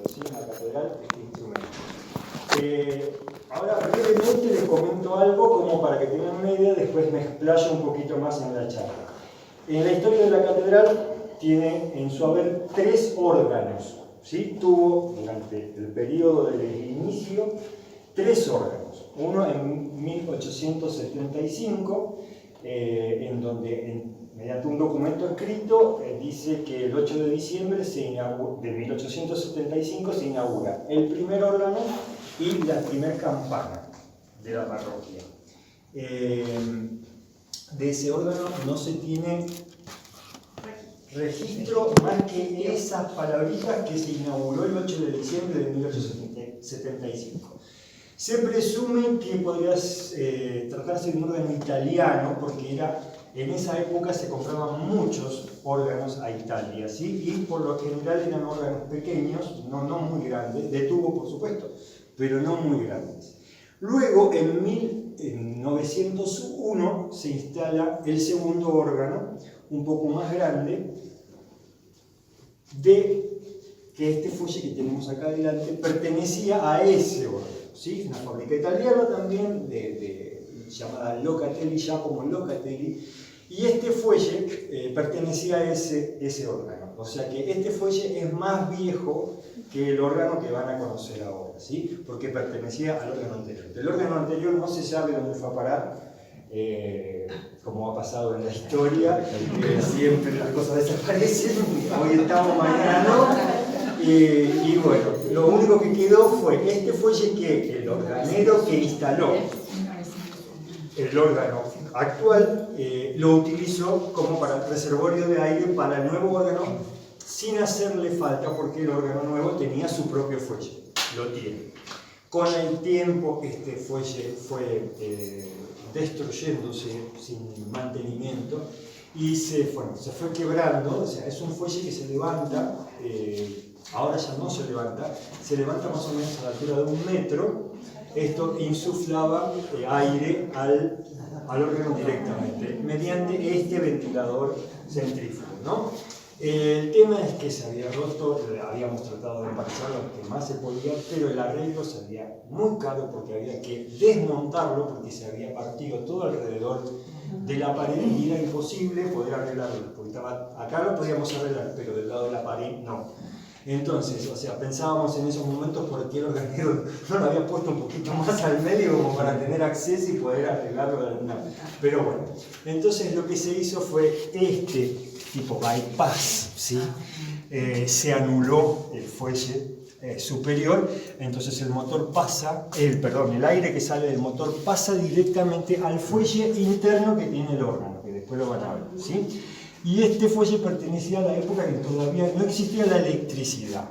¿sí? En la catedral, este instrumento. Ahora brevemente les comento algo como para que tengan una idea, después me explayo un poquito más en la charla. En la historia de la catedral tiene en su haber 3 órganos, ¿sí? Tuvo durante el periodo del inicio 3 órganos. Uno en 1875, en donde mediante un documento escrito dice que el 8 de diciembre de 1875 se inaugura el primer órgano y la primera campana de la parroquia. De ese órgano no se tiene registro más que esas palabritas que se inauguró el 8 de diciembre de 1875. Se presume que podría tratarse de un órgano italiano, porque en esa época se compraban muchos órganos a Italia, ¿sí? Y por lo general eran órganos pequeños, no muy grandes, de tubo por supuesto, pero no muy grandes. Luego, en 1901, se instala el segundo órgano, un poco más grande, que este fuelle que tenemos acá adelante pertenecía a ese órgano, ¿sí? Una fábrica italiana también, llamada Locatelli, Giacomo Locatelli, y este fuelle pertenecía a ese órgano. O sea que este fuelle es más viejo que el órgano que van a conocer ahora, ¿sí? Porque pertenecía al órgano anterior. El órgano anterior no se sabe dónde fue a parar, como ha pasado en la historia, siempre las cosas desaparecen, hoy estamos, mañana no, y bueno, lo único que quedó fue este fuelle que el organero que instaló el órgano actual lo utilizó como para el reservorio de aire para el nuevo órgano, sin hacerle falta, porque el órgano nuevo tenía su propio fuelle, lo tiene. Con el tiempo este fuelle fue destruyéndose sin mantenimiento y se fue quebrando. O sea, es un fuelle que se levanta, ahora ya no se levanta más o menos a la altura de 1 metro. Esto insuflaba aire al órgano directamente mediante este ventilador centrífugo, ¿no? El tema es que se había roto, habíamos tratado de parchar lo que más se podía, pero el arreglo salía muy caro porque había que desmontarlo porque se había partido todo alrededor de la pared y era imposible poder arreglarlo, porque acá lo podíamos arreglar, pero del lado de la pared no. Entonces, o sea, pensábamos en esos momentos por qué el organero no lo había puesto un poquito más al medio como para tener acceso y poder arreglarlo de alguna manera. Pero bueno, entonces lo que se hizo fue este tipo bypass, ¿sí? Se anuló el fuelle superior, entonces el motor pasa, el aire que sale del motor pasa directamente al fuelle interno que tiene el órgano, que después lo van a ver, ¿sí? Y este fuelle pertenecía a la época que todavía no existía la electricidad,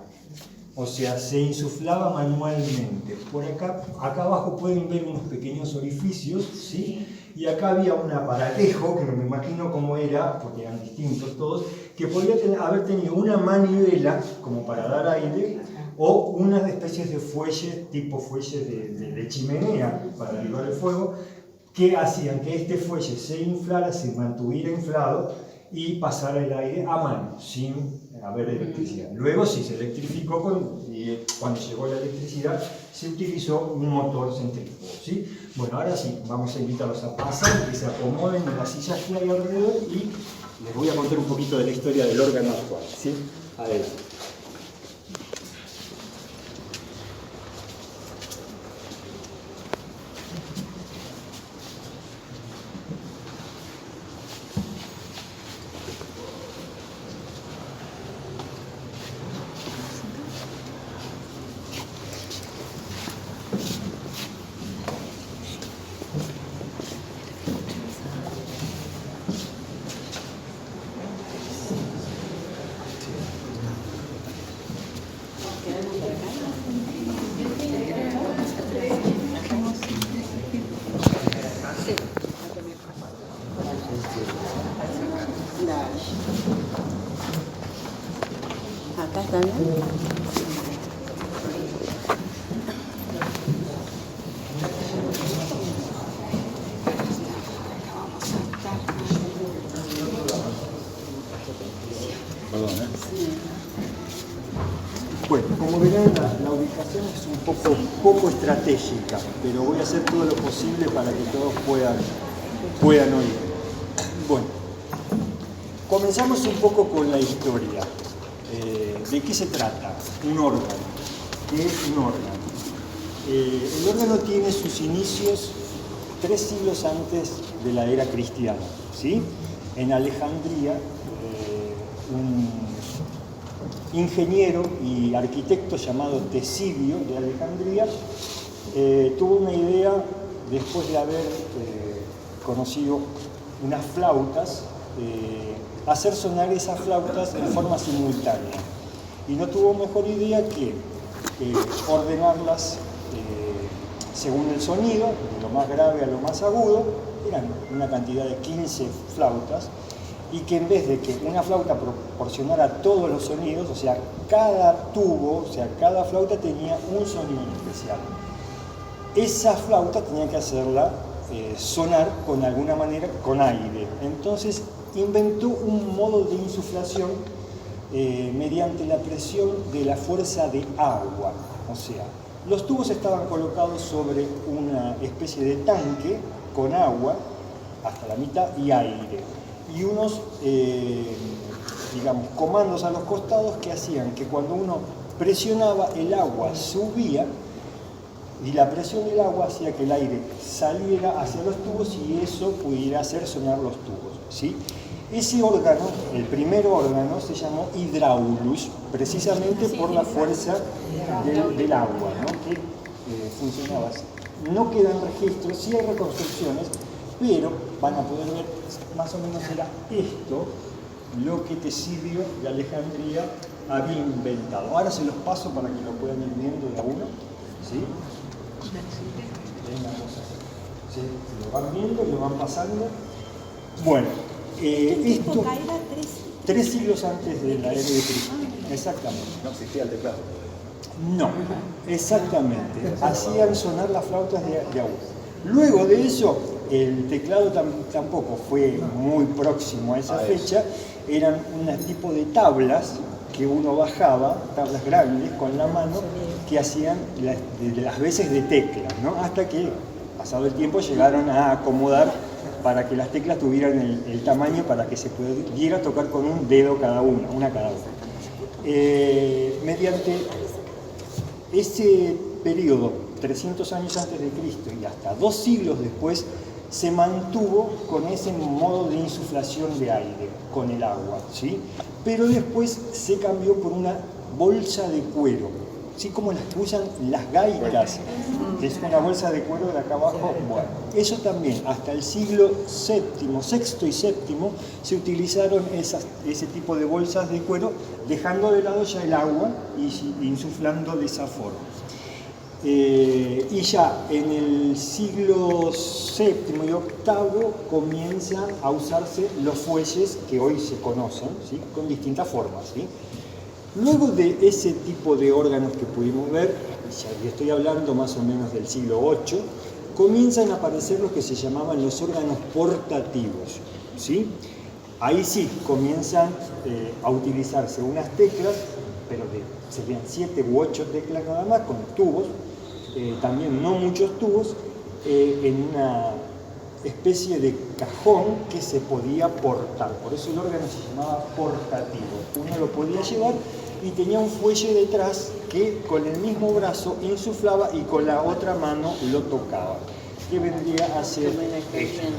o sea, se insuflaba manualmente. Por acá abajo pueden ver unos pequeños orificios, ¿sí? Y acá había un aparatejo, que no me imagino cómo era, porque eran distintos todos, que podía haber tenido una manivela como para dar aire, o unas especies de fuelles, tipo fuelles de chimenea para avivar el fuego, que hacían que este fuelle se inflara, se mantuviera inflado y pasara el aire a mano, sin haber electricidad. Luego sí se electrificó, y cuando llegó la electricidad se utilizó un motor centrífugo, ¿sí? Bueno, ahora sí, vamos a invitarlos a pasar, que se acomoden en las sillas que hay alrededor y les voy a contar un poquito de la historia del órgano actual, ¿sí? Adelante. Acá está bien. Bueno, Bueno, como verán, la ubicación es un poco estratégica, pero voy a hacer todo lo posible para que todos puedan oír. Bueno, comenzamos un poco con la historia. ¿De qué se trata? Un órgano. ¿Qué es un órgano? El órgano tiene sus inicios 3 siglos antes de la era cristiana, ¿sí? En Alejandría, un ingeniero y arquitecto llamado Tesidio de Alejandría tuvo una idea después de haber conocido unas flautas, hacer sonar esas flautas en forma simultánea. Y no tuvo mejor idea que ordenarlas según el sonido, de lo más grave a lo más agudo. Eran una cantidad de 15 flautas, y que en vez de que una flauta proporcionara todos los sonidos, o sea, cada tubo, o sea, cada flauta tenía un sonido especial. Esa flauta tenía que hacerla sonar con alguna manera con aire. Entonces inventó un modo de insuflación mediante la presión de la fuerza de agua. O sea, los tubos estaban colocados sobre una especie de tanque con agua hasta la mitad y aire. Y unos, digamos, comandos a los costados que hacían que cuando uno presionaba el agua subía, y la presión del agua hacía que el aire saliera hacia los tubos y eso pudiera hacer sonar los tubos, ¿sí? Ese órgano, el primer órgano, se llamó hidráulus, precisamente por la fuerza del agua, ¿no? Que funcionaba así. No quedan registros, sí hay reconstrucciones, pero van a poder ver, más o menos era esto lo que Tesidio de Alejandría había inventado. Ahora se los paso para que lo puedan ir viendo de a uno, ¿sí? ¿Sí? Lo van viendo, lo van pasando. Bueno, esto 3 siglos antes de la era de Cristo. Exactamente. No existía el teclado. No, exactamente. Hacían sonar las flautas de agua. Luego de eso, el teclado tampoco fue muy próximo a esa fecha. Eran un tipo de tablas que uno bajaba, tablas grandes con la mano, que hacían las veces de teclas, ¿no? Hasta que, pasado el tiempo, llegaron a acomodar para que las teclas tuvieran el tamaño para que se pudiera tocar con un dedo cada una cada una. Mediante ese periodo, 300 años antes de Cristo y hasta 2 siglos después, se mantuvo con ese modo de insuflación de aire, con el agua, ¿sí? Pero después se cambió por una bolsa de cuero, ¿sí? Como las que usan las gaitas, que es una bolsa de cuero de acá abajo. Bueno, eso también, hasta el siglo VII, sexto y séptimo, se utilizaron ese tipo de bolsas de cuero, dejando de lado ya el agua y insuflando de esa forma. Y ya en el siglo VII y VIII comienzan a usarse los fuelles que hoy se conocen, ¿sí? Con distintas formas, ¿sí? Luego de ese tipo de órganos que pudimos ver, ya estoy hablando más o menos del siglo VIII, comienzan a aparecer los que se llamaban los órganos portativos, ¿sí? Ahí sí comienzan a utilizarse unas teclas, pero serían 7 u 8 teclas nada más, con tubos, también no muchos tubos, en una especie de cajón que se podía portar. Por eso el órgano se llamaba portativo. Uno lo podía llevar y tenía un fuelle detrás que con el mismo brazo insuflaba y con la otra mano lo tocaba. Que vendría a ser esto,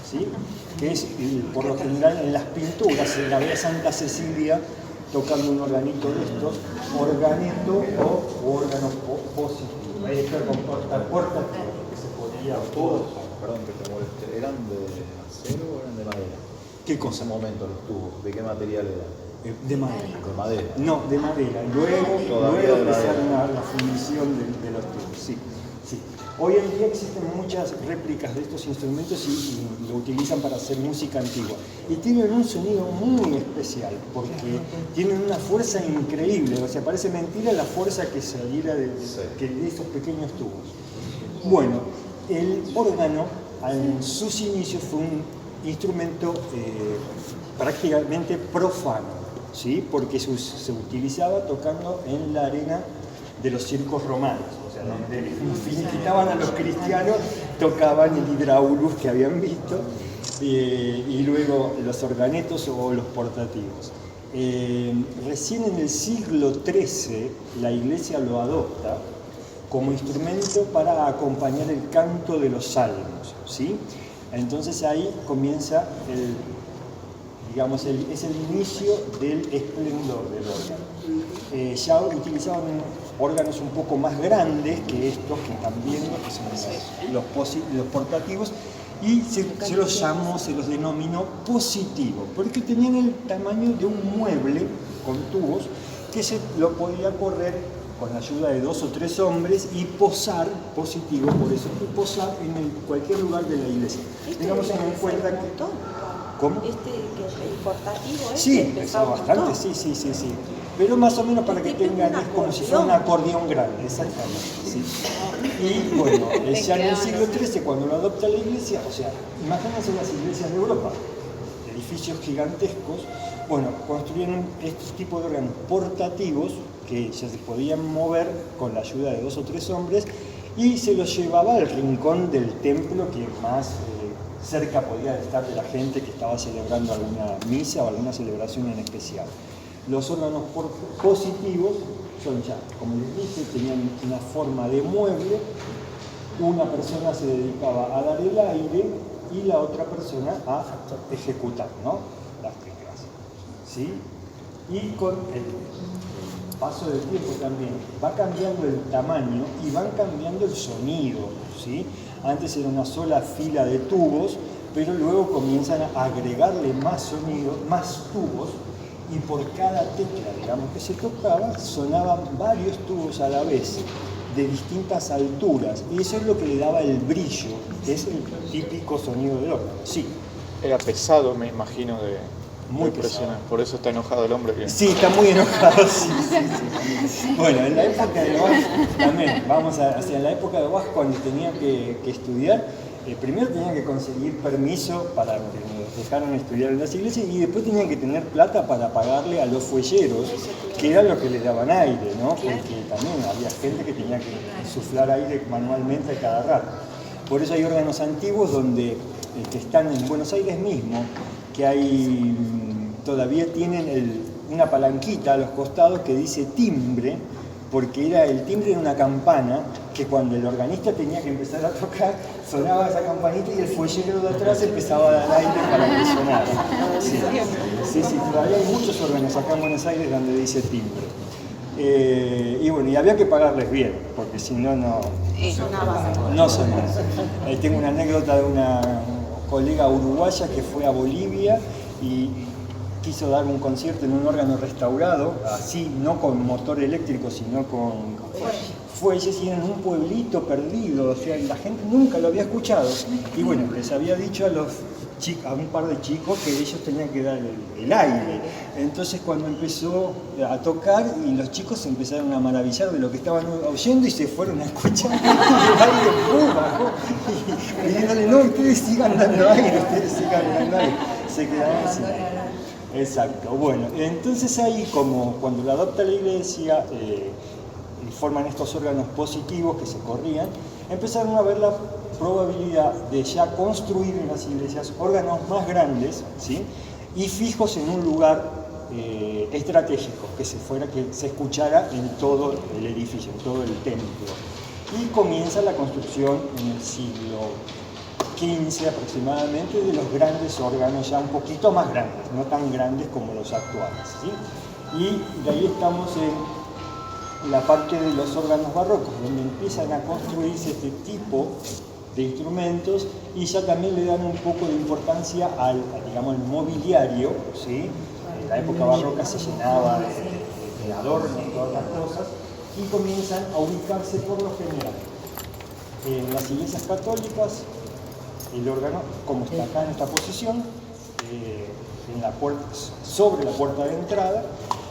¿sí? Que es, por lo general, en las pinturas, en la Vía Santa Cecilia, tocando un organito de estos, organeto o órgano positivo. Ahí está con portativo, que se podía... Todos, perdón que te moleste, ¿eran de acero o eran de madera? ¿Qué cosa? En ese momento los tubos, ¿de qué material eran? De madera. ¿De madera? No, de madera. Luego empezaron la fundición de los tubos, sí. Sí. Hoy en día existen muchas réplicas de estos instrumentos y lo utilizan para hacer música antigua. Y tienen un sonido muy especial, porque tienen una fuerza increíble. O sea, parece mentira la fuerza que saliera de esos pequeños tubos. Bueno, el órgano, en sus inicios, fue un instrumento prácticamente profano. ¿sí? Porque se utilizaba tocando en la arena de los circos romanos, o sea, donde finiquitaban a los cristianos, tocaban el hidraulus que habían visto, y luego los organetos o los portativos. Recién en el siglo XIII la Iglesia lo adopta como instrumento para acompañar el canto de los salmos, ¿sí? Entonces ahí comienza es el inicio del esplendor del órgano. Ya utilizaban órganos un poco más grandes que estos que están viendo, que son los portativos, y se los denominó positivos, porque tenían el tamaño de un mueble con tubos que se lo podía correr con la ayuda de 2 o 3 hombres y posar, positivo por eso, y posar en cualquier lugar de la iglesia. Tengamos en cuenta que... ¿Cómo? Que el portativo sí, pesa bastante, sí. Pero más o menos para que tengan, es como si fuera un acordeón grande, exactamente. Sí. Y bueno, ya en el siglo XIII, cuando lo adopta la iglesia, o sea, imagínense las iglesias de Europa, edificios gigantescos, bueno, construyeron este tipo de órganos portativos que ya se podían mover con la ayuda de 2 o 3 hombres y se los llevaba al rincón del templo que más cerca podía estar de la gente que estaba celebrando alguna misa o alguna celebración en especial. Los órganos positivos son ya, como les dije, tenían una forma de mueble, una persona se dedicaba a dar el aire y la otra persona a ejecutar, ¿no? Las teclas, ¿sí? Y con el paso del tiempo también va cambiando el tamaño y van cambiando el sonido, ¿sí? Antes era una sola fila de tubos, pero luego comienzan a agregarle más sonido, más tubos, y por cada tecla, digamos, que se tocaba, sonaban varios tubos a la vez, de distintas alturas, y eso es lo que le daba el brillo, que es el típico sonido del órgano. Sí. Era pesado, me imagino, de muy presionar. Por eso está enojado el hombre. Que... Sí, está muy enojado, sí. Bueno, en la época de Bach, también, en la época de Bach, cuando tenía que estudiar, primero tenían que conseguir permiso para que nos dejaran estudiar en las iglesias y después tenían que tener plata para pagarle a los fuelleros, que era lo que les daban aire, ¿no? Porque también había gente que tenía que insuflar aire manualmente a cada rato. Por eso hay órganos antiguos donde, que están en Buenos Aires mismo, que todavía tienen una palanquita a los costados que dice timbre, porque el timbre de una campana que cuando el organista tenía que empezar a tocar, sonaba esa campanita y el fuellero de atrás empezaba a dar aire para que sonara. Sí, todavía hay muchos órganos acá en Buenos Aires donde dice timbre. Y bueno, y había que pagarles bien, porque si no, no sonaba. Tengo una anécdota de una colega uruguaya que fue a Bolivia y quiso dar un concierto en un órgano restaurado, así, no con motor eléctrico, sino con fuelles, y en un pueblito perdido, o sea, la gente nunca lo había escuchado. Y bueno, les había dicho a un par de chicos que ellos tenían que dar el aire. Entonces cuando empezó a tocar, y los chicos se empezaron a maravillar de lo que estaban oyendo y se fueron a escuchar el aire, bajó, y diciéndole, no, ustedes sigan dando aire. Se quedaron así. Exacto, bueno, entonces ahí, como cuando lo adopta la iglesia, forman estos órganos positivos que se corrían, empezaron a ver la probabilidad de ya construir en las iglesias órganos más grandes, ¿sí? Y fijos en un lugar estratégico, que se escuchara en todo el edificio, en todo el templo. Y comienza la construcción en el siglo XV aproximadamente de los grandes órganos, ya un poquito más grandes, no tan grandes como los actuales, ¿sí? Y de ahí estamos en la parte de los órganos barrocos, donde empiezan a construirse este tipo de instrumentos y ya también le dan un poco de importancia al mobiliario, ¿sí? En la época barroca se llenaba de adornos, todas las cosas, y comienzan a ubicarse por lo general en las iglesias católicas. El órgano, como está acá en esta posición, sobre la puerta de entrada,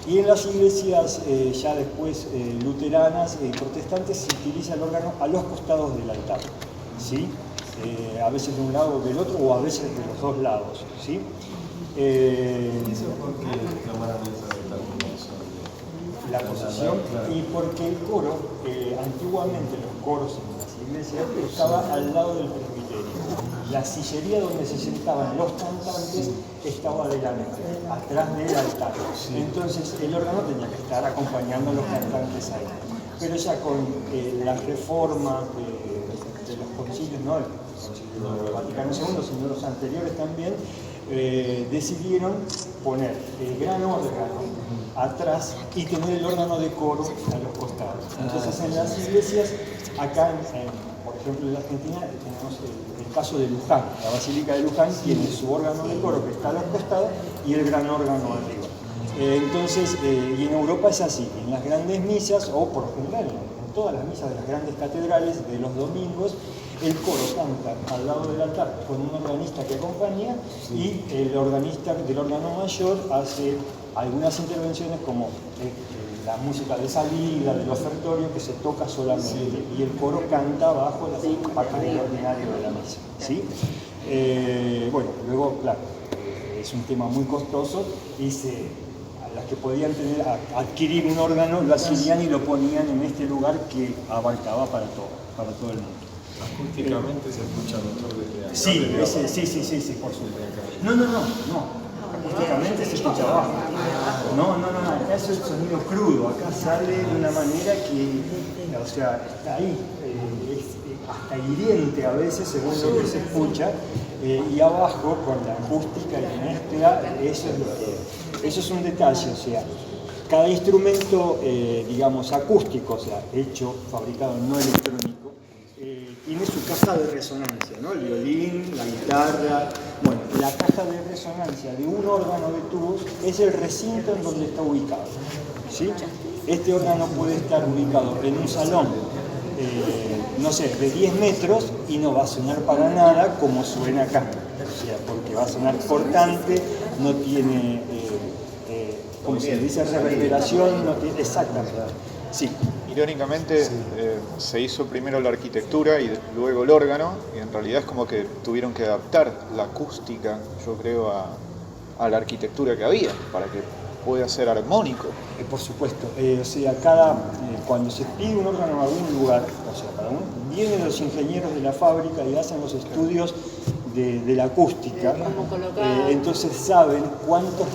y en las iglesias ya después luteranas y protestantes se utiliza el órgano a los costados del altar, ¿sí? A veces de un lado o del otro, o a veces de los dos lados, ¿sí? ¿Eso por qué llamaron esa determinación de la posición? Claro. Y porque el coro, antiguamente los coros en las iglesias estaba al lado del presbiterio. La sillería donde se sentaban los cantantes estaba adelante, atrás del altar. Entonces el órgano tenía que estar acompañando a los cantantes ahí. Pero ya con la reforma de los concilios, no el concilio del Vaticano II, sino los anteriores también, decidieron poner el gran órgano atrás y tener el órgano de coro a los costados. Entonces en las iglesias, acá por ejemplo en la Argentina tenemos el caso de Luján. La Basílica de Luján tiene su órgano de coro que está a los costados y el gran órgano arriba. Entonces, y en Europa es así, en las grandes misas, o por lo general en todas las misas de las grandes catedrales de los domingos, el coro canta al lado del altar con un organista que acompaña y el organista del órgano mayor hace algunas intervenciones como la música de salida, del ofertorio, que se toca solamente, y el coro canta bajo la parte del ordinario de la misa, ¿sí? Bueno, luego, claro, es un tema muy costoso y las que podían adquirir un órgano lo adquirían y lo ponían en este lugar que abarcaba para todo el mundo. Acústicamente se escucha mejor desde acá. Sí, por supuesto. No. Acústicamente se escucha abajo. No, acá es el sonido crudo, acá sale de una manera que, o sea, está ahí, es hasta hiriente a veces según lo que se escucha, y abajo con la acústica y la mezcla, eso es un detalle, o sea, cada instrumento, digamos, acústico, o sea, fabricado no electrónico, tiene su caja de resonancia, ¿no? El violín, la guitarra. Bueno, la caja de resonancia de un órgano de tubos es el recinto en donde está ubicado, ¿sí? Este órgano puede estar ubicado en un salón, no sé, de 10 metros y no va a sonar para nada como suena acá, o sea, porque va a sonar cortante, no tiene, como se dice, reverberación, no tiene, exactamente, sí. Irónicamente, se hizo primero la arquitectura y luego el órgano, y en realidad es como que tuvieron que adaptar la acústica, yo creo, a la arquitectura que había, para que pueda ser armónico. Por supuesto, o sea, cuando se pide un órgano a algún lugar, o sea, vienen los ingenieros de la fábrica y hacen los estudios de la acústica, entonces saben cuántos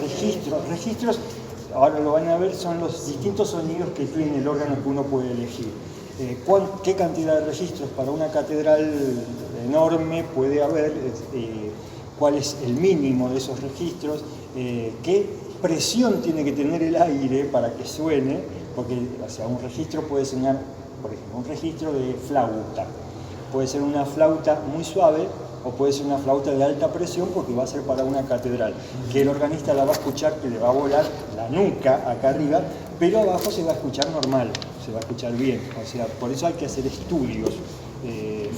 registros, ahora lo van a ver, son los distintos sonidos que tiene el órgano que uno puede elegir. ¿Qué cantidad de registros para una catedral enorme puede haber? ¿Cuál es el mínimo de esos registros? ¿Qué presión tiene que tener el aire para que suene? Porque, o sea, un registro puede sonar, por ejemplo, un registro de flauta. Puede ser una flauta muy suave o puede ser una flauta de alta presión porque va a ser para una catedral, que el organista la va a escuchar, que le va a volar la nuca acá arriba, pero abajo se va a escuchar normal, se va a escuchar bien. O sea, por eso hay que hacer estudios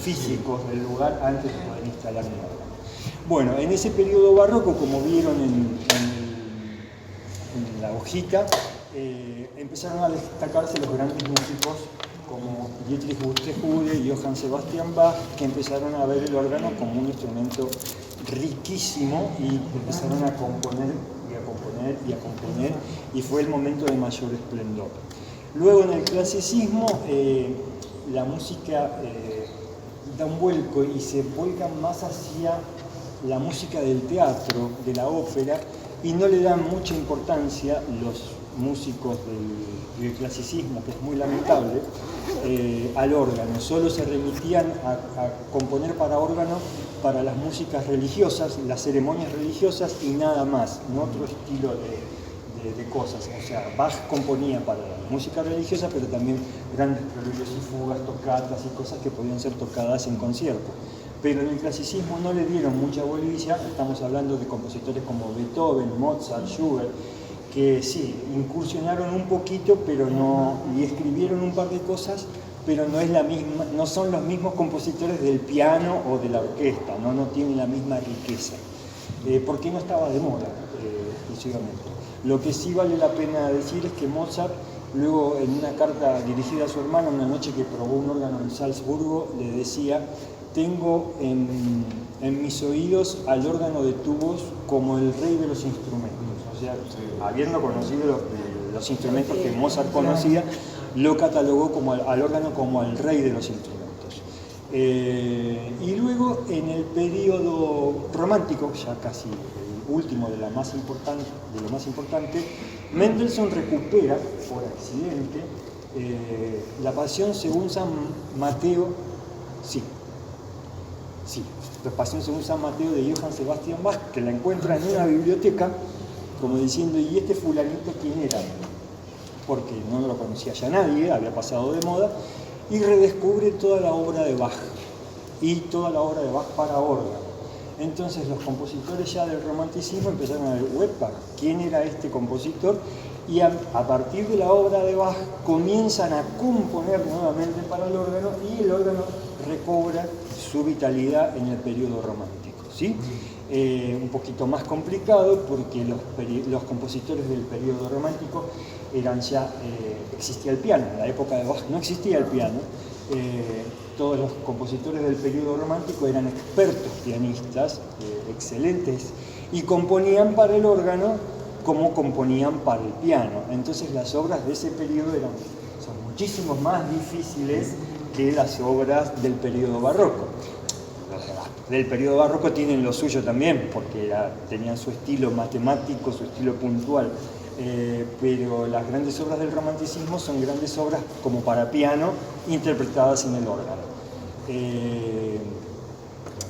físicos del lugar antes de poder instalar un órgano. Bueno, en ese periodo barroco, como vieron en la hojita, empezaron a destacarse los grandes músicos como Dietrich Buxtehude y Johann Sebastian Bach, que empezaron a ver el órgano como un instrumento riquísimo y empezaron a componer y fue el momento de mayor esplendor. Luego en el clasicismo la música da un vuelco y se vuelca más hacia la música del teatro, de la ópera, y no le dan mucha importancia los músicos del clasicismo, que es muy lamentable, al órgano. Solo se remitían a componer para órgano para las músicas religiosas, las ceremonias religiosas y nada más, no otro estilo de cosas. O sea, Bach componía para la música religiosa, pero también grandes preludios y fugas, tocatas y cosas que podían ser tocadas en concierto. Pero en el clasicismo no le dieron mucha bolilla. Estamos hablando de compositores como Beethoven, Mozart, Schubert, que sí, incursionaron un poquito, pero no, y escribieron un par de cosas, pero no son los mismos compositores del piano o de la orquesta, no tienen la misma riqueza, porque no estaba de moda exclusivamente. Lo que sí vale la pena decir es que Mozart, luego en una carta dirigida a su hermano, una noche que probó un órgano en Salzburgo, le decía tengo en mis oídos al órgano de tubos como el rey de los instrumentos. O sea, habiendo conocido los instrumentos que Mozart conocía, lo catalogó como al órgano como el rey de los instrumentos. Y luego en el periodo romántico, ya casi el último de lo más importante, Mendelssohn recupera por accidente la Pasión según San Mateo, la Pasión según San Mateo de Johann Sebastian Bach, que la encuentra en una biblioteca, como diciendo, ¿y este fulanito quién era? Porque no lo conocía ya nadie, había pasado de moda, y redescubre toda la obra de Bach, y toda la obra de Bach para órgano. Entonces los compositores ya del romanticismo empezaron a ver, "Uepa, ¿quién era este compositor?", y a partir de la obra de Bach comienzan a componer nuevamente para el órgano, y el órgano recobra su vitalidad en el periodo romántico, ¿sí? Un poquito más complicado porque los compositores del periodo romántico eran ya, existía el piano, en la época de Bach no existía el piano, todos los compositores del periodo romántico eran expertos pianistas, excelentes, y componían para el órgano como componían para el piano. Entonces las obras de ese periodo son muchísimo más difíciles que las obras del periodo barroco. Del periodo barroco tienen lo suyo también, porque tenían su estilo matemático, su estilo puntual, pero las grandes obras del romanticismo son grandes obras como para piano, interpretadas en el órgano.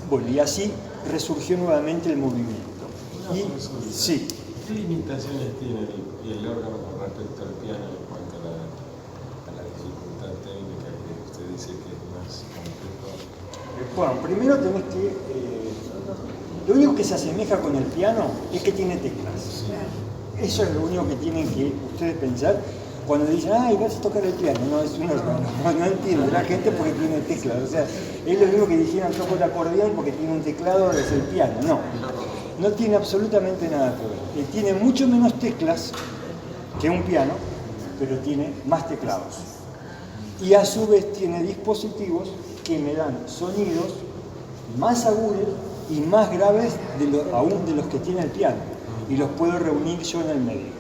Bueno, y así resurgió nuevamente el movimiento. Sí. ¿Qué limitaciones tiene el órgano con respecto al piano en cuanto a la dificultad técnica que usted dice que es más complejo? Bueno, primero tenés que... lo único que se asemeja con el piano es que tiene teclas. Sí. Eso es lo único que tienen que ustedes pensar cuando dicen, ay, vas a tocar el piano. No, es un órgano. No entiende la gente porque tiene teclas. O sea, es lo mismo que dijeran, toco el acordeón porque tiene un teclado, es el piano. No tiene absolutamente nada que ver. Tiene mucho menos teclas que un piano, pero tiene más teclados. Y a su vez tiene dispositivos que me dan sonidos más agudos y más graves aún de los que tiene el piano. Y los puedo reunir yo en el medio.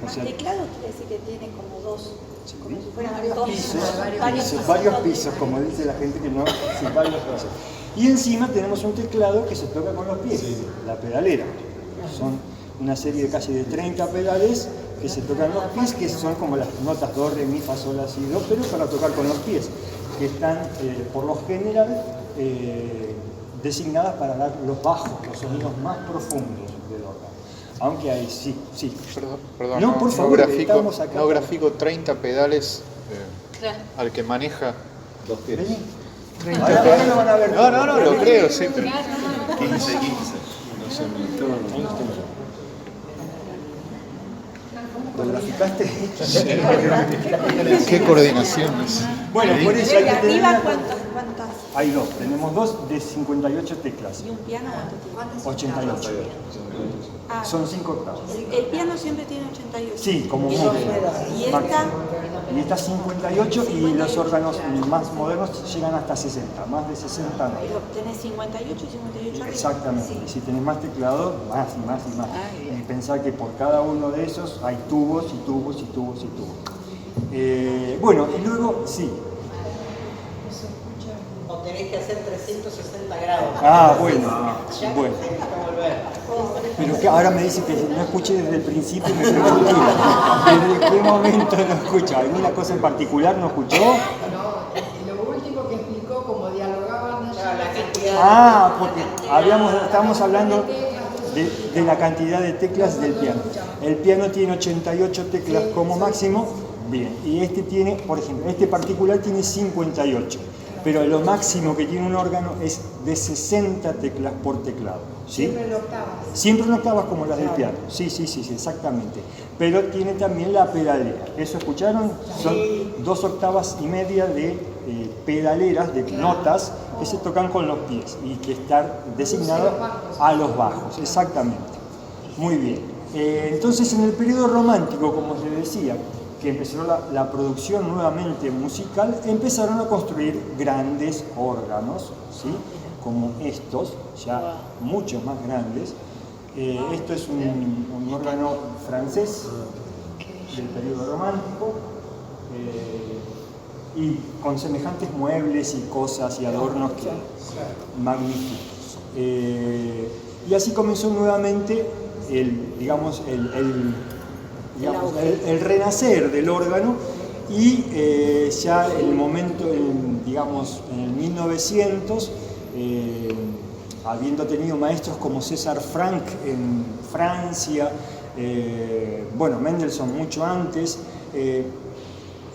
O sea, teclado quiere decir que tiene como dos, como si fueran varios pisos, como dice la gente que no, sí, varios pisos. Y encima tenemos un teclado que se toca con los pies, la pedalera. Son una serie de casi de 30 pedales que se tocan los pies, que son como las notas do, re, mi, fa, sol, la, si, do, pero para tocar con los pies, que están por lo general designadas para dar los bajos, los sonidos más profundos del órgano. Aunque hay, sí. Perdón, no, por favor, estamos acá. No grafico 30 pedales al que maneja Dos pies. Vení. Ahora lo van a ver. No, lo creo, sí, pero... 15. No sé, ¿Lo graficaste? ¿Qué coordinaciones? Bueno, por eso hay ¿Y que tener... arriba cuántas? Hay dos, tenemos dos de 58 teclas. ¿Y un piano cuánto tiene? 88. Ah, Son 5 octavos. el piano siempre tiene 88. Sí, como mucho. ¿Y esta? Y esta 58 y los órganos más modernos llegan hasta 60, más de 60 no. Pero tenés 58 y 58 arriba. Exactamente, Sí. y si tenés más teclado, más y más y más. Y pensar que por cada uno de esos hay tubos y tubos y tubos y tubos. Bueno, y luego, sí. O tenés que hacer 360 grados. Ah, bueno. Tenés que volver. Pero que ahora me dice que no escuché desde el principio y me pregunté, ¿desde qué momento no escucho? ¿Alguna cosa en particular no escuchó? No, lo último que explicó, como dialogaban ellos. Claro, la cantidad. Ah, porque estábamos hablando de la cantidad de teclas del piano. El piano tiene 88 teclas como máximo, bien, y este tiene, por ejemplo, este particular tiene 58, pero lo máximo que tiene un órgano es de 60 teclas por teclado. ¿Sí? Siempre en octavas. Siempre en octavas como las del piano, sí, exactamente. Pero tiene también la pedalera. ¿Eso escucharon? Son 2 octavas y media de pedaleras, de notas que se tocan con los pies y que están designadas a los bajos, exactamente. Muy bien. Entonces en el periodo romántico, como les decía, que empezó la producción nuevamente musical, empezaron a construir grandes órganos, ¿sí? Como estos, ya mucho más grandes. Esto es un órgano francés del periodo romántico, y con semejantes muebles y cosas y adornos que magníficos. Y así comenzó nuevamente el renacer del órgano, y ya el momento, en el 1900, habiendo tenido maestros como César Franck en Francia, Mendelssohn mucho antes,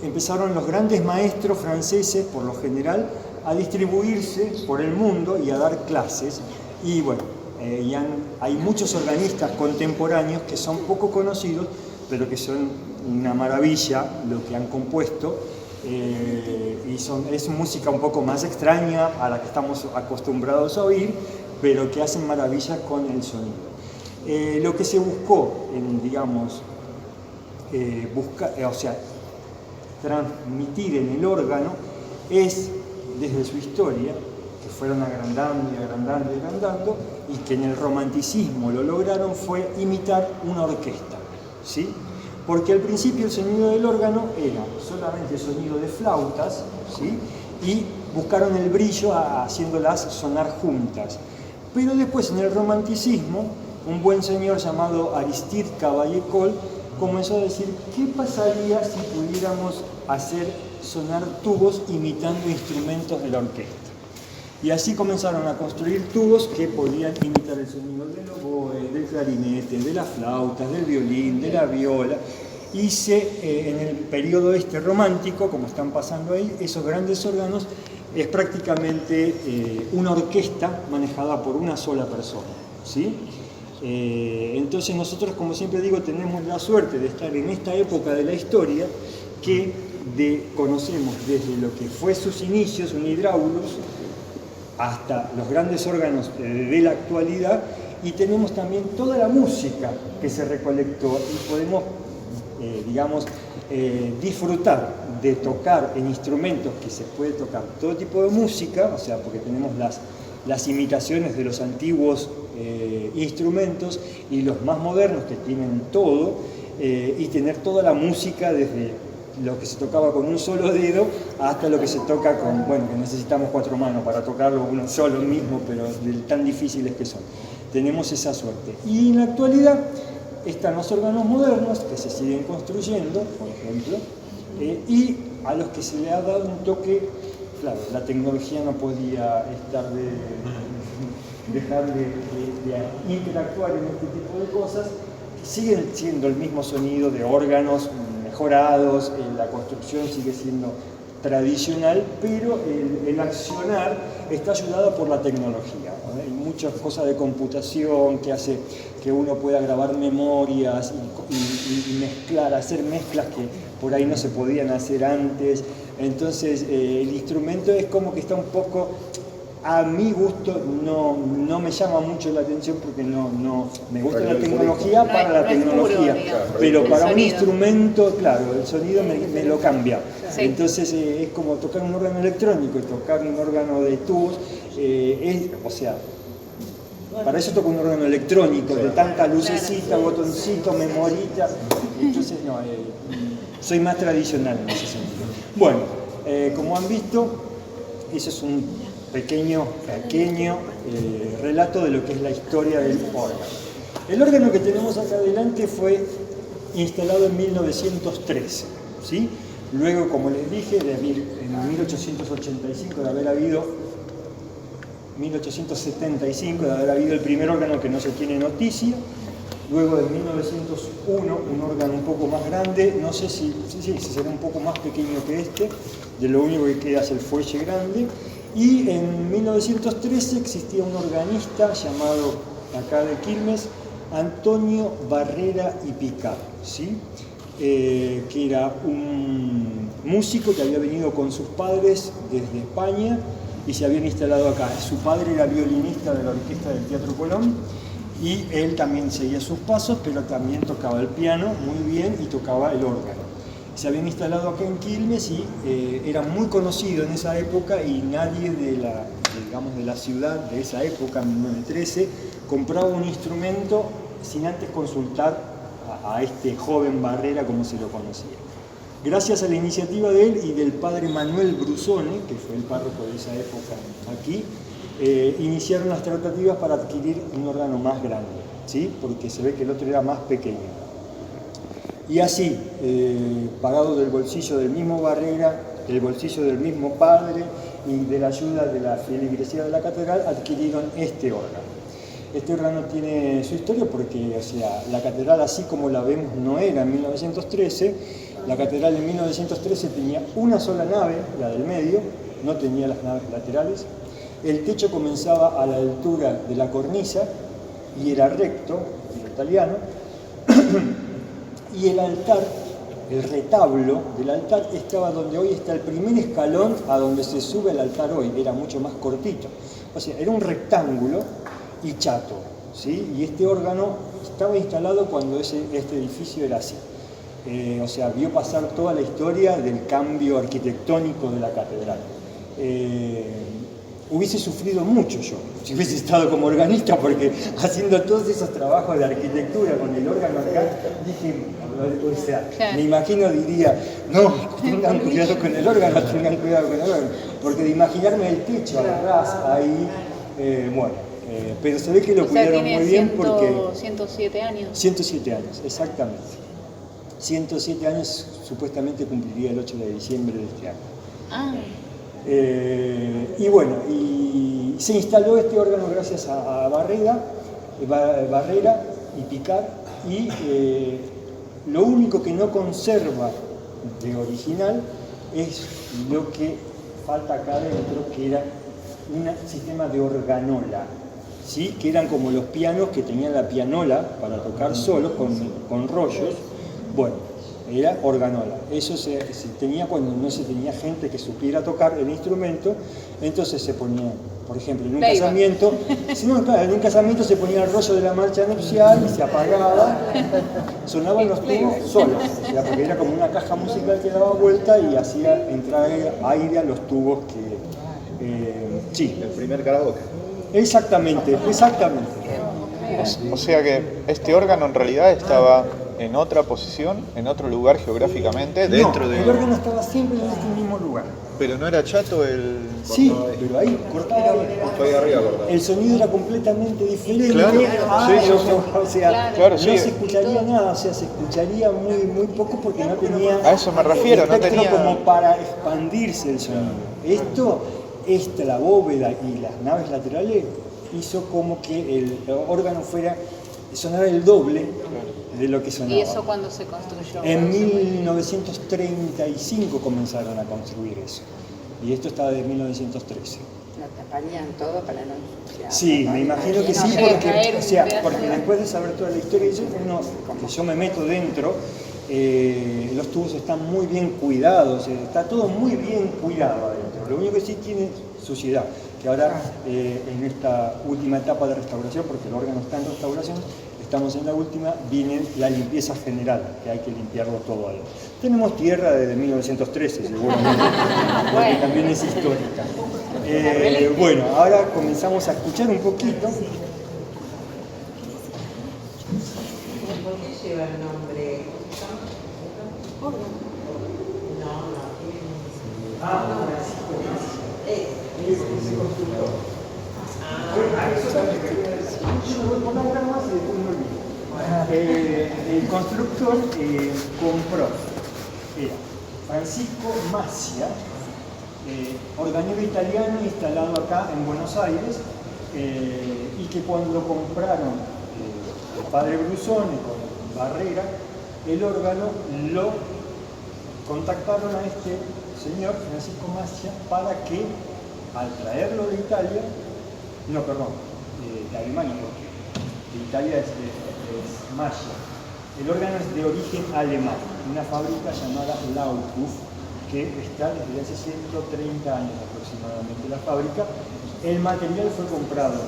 empezaron los grandes maestros franceses, por lo general, a distribuirse por el mundo y a dar clases. Y bueno, hay muchos organistas contemporáneos que son poco conocidos, pero que son una maravilla lo que han compuesto, y es música un poco más extraña a la que estamos acostumbrados a oír, pero que hacen maravillas con el sonido. Lo que se buscó, transmitir en el órgano es, desde su historia, que fueron agrandando y agrandando y agrandando, y que en el romanticismo lo lograron, fue imitar una orquesta, ¿sí? Porque al principio el sonido del órgano era solamente el sonido de flautas, ¿sí? Y buscaron el brillo haciéndolas sonar juntas. Pero después, en el romanticismo, un buen señor llamado Aristide Cavaillé-Coll comenzó a decir: ¿qué pasaría si pudiéramos hacer sonar tubos imitando instrumentos de la orquesta? Y así comenzaron a construir tubos que podían imitar el sonido del oboe, del clarinete, de las flautas, del violín, de la viola. Y en el periodo romántico, como están pasando ahí, esos grandes órganos es prácticamente una orquesta manejada por una sola persona, ¿sí? Entonces nosotros, como siempre digo, tenemos la suerte de estar en esta época de la historia que conocemos desde lo que fue sus inicios, un hidráulos, hasta los grandes órganos de la actualidad, y tenemos también toda la música que se recolectó, y podemos, disfrutar de tocar en instrumentos que se puede tocar todo tipo de música, porque tenemos las imitaciones de los antiguos instrumentos y los más modernos que tienen todo, y tener toda la música desde lo que se tocaba con un solo dedo hasta lo que se toca con, que necesitamos 4 manos para tocarlo uno solo mismo, pero tan difíciles que son. Tenemos esa suerte. Y en la actualidad están los órganos modernos que se siguen construyendo, por ejemplo, y a los que se le ha dado un toque. Claro, la tecnología no podía dejar de interactuar en este tipo de cosas. Siguen siendo el mismo sonido de órganos mejorados, la construcción sigue siendo tradicional, pero el accionar está ayudado por la tecnología, ¿no? Hay muchas cosas de computación que hace que uno pueda grabar memorias y mezclar, hacer mezclas que por ahí no se podían hacer antes. Entonces el instrumento es como que está un poco, a mi gusto, no me llama mucho la atención, porque no me gusta la tecnología para la tecnología, pero para un instrumento, claro, el sonido me lo cambia. Sí. Entonces es como tocar un órgano electrónico y tocar un órgano de tubos, para eso toco un órgano electrónico, de tanta lucecita, botoncito, memorita. Entonces soy más tradicional en ese sentido. Bueno, como han visto, eso es un pequeño relato de lo que es la historia del órgano. El órgano que tenemos acá adelante fue instalado en 1913, ¿sí? Luego, como les dije, en 1875 de haber habido 1875 de haber habido el primer órgano que no se tiene noticia. Luego, en 1901, un órgano un poco más grande, no sé si será un poco más pequeño que este, de lo único que queda es el fuelle grande. Y en 1913 existía un organista llamado, acá de Quilmes, Antonio Barrera y Picard, ¿sí? Que era un músico que había venido con sus padres desde España y se habían instalado acá. Su padre era violinista de la orquesta del Teatro Colón, y él también seguía sus pasos, pero también tocaba el piano muy bien y tocaba el órgano. se habían instalado acá en Quilmes y era muy conocido en esa época y nadie de la ciudad de esa época, en 1913, compraba un instrumento sin antes consultar a este joven Barrera como se lo conocía. Gracias a la iniciativa de él y del padre Manuel Brusone, que fue el párroco de esa época aquí, iniciaron las tratativas para adquirir un órgano más grande, ¿sí? Porque se ve que el otro era más pequeño. Y así, pagado del bolsillo del mismo Barrera, del bolsillo del mismo padre y de la ayuda de la feligresía de la catedral, adquirieron este órgano. Este órgano tiene su historia porque, o sea, la catedral así como la vemos no era en 1913. La catedral en 1913 tenía una sola nave, la del medio, no tenía las naves laterales. El techo comenzaba a la altura de la cornisa y era recto, en italiano. Y el altar, el retablo del altar estaba donde hoy está el primer escalón a donde se sube el altar hoy, era mucho más cortito. O sea, era un rectángulo y chato, ¿sí? Y este órgano estaba instalado cuando este edificio era así. O sea, vio pasar toda la historia del cambio arquitectónico de la catedral. Hubiese sufrido mucho yo, si hubiese estado como organista, porque haciendo todos esos trabajos de arquitectura con el órgano acá, dije, o sea, me imagino diría, no, tengan cuidado con el órgano, tengan cuidado con el órgano, porque de imaginarme el techo al ras ahí, bueno, pero se ve que lo cuidaron muy bien porque... 107 años. 107 años, exactamente. 107 años supuestamente cumpliría el 8 de diciembre de este año. Ah. Y bueno, y se instaló este órgano gracias a Barrera y Picard, y lo único que no conserva de original es lo que falta acá adentro, que era un sistema de organola, ¿sí? Que eran como los pianos que tenían la pianola para tocar solos con rollos. Bueno, era organola. Eso se tenía cuando no se tenía gente que supiera tocar el instrumento, entonces se ponía, por ejemplo, en un casamiento, en un casamiento se ponía el rollo de la marcha nupcial y se apagaba, sonaban los tubos solos, o sea, porque era como una caja musical que daba vuelta y hacía entrar aire a los tubos que... sí. El primer karaoke. Exactamente. O sea que este órgano en realidad estaba en otra posición, en otro lugar geográficamente, dentro de... el órgano estaba siempre en este mismo lugar. Pero no era chato el... Sí, pero ahí cortaba. Estoy arriba, cortado. El sonido era completamente diferente. Claro, O sea, claro, no sí. se escucharía nada, o sea, se escucharía muy poco porque no tenía... A eso me refiero, no espectro tenía... como para expandirse el sonido. La bóveda y las naves laterales hizo como que el órgano sonara el doble de lo que sonaba. ¿Y eso cuándo se construyó? En 1935 comenzaron a construir eso. Y esto está de 1913. Lo taparían todo para no ensuciar. Sí, me imagino que sí, porque después de saber toda la historia, yo me meto dentro, los tubos están muy bien cuidados, está todo muy bien cuidado adentro. Lo único que sí tiene suciedad, que ahora en esta última etapa de restauración, porque el órgano está en restauración, estamos en la última, viene la limpieza general, que hay que limpiarlo todo ahí. Tenemos tierra desde 1913, seguramente, porque también es histórica. Bueno, ahora comenzamos a escuchar un poquito. ¿Por qué lleva el nombre? El constructor compró, era Francisco Macia, organero italiano instalado acá en Buenos Aires, y que cuando compraron el padre Brusone con Barrera el órgano, lo contactaron a este señor Francisco Macia para que al traerlo de Italia, de Alemania, de Italia es Macia. El órgano es de origen alemán, una fábrica llamada Lautuf, que está desde hace 130 años aproximadamente la fábrica. El material fue comprado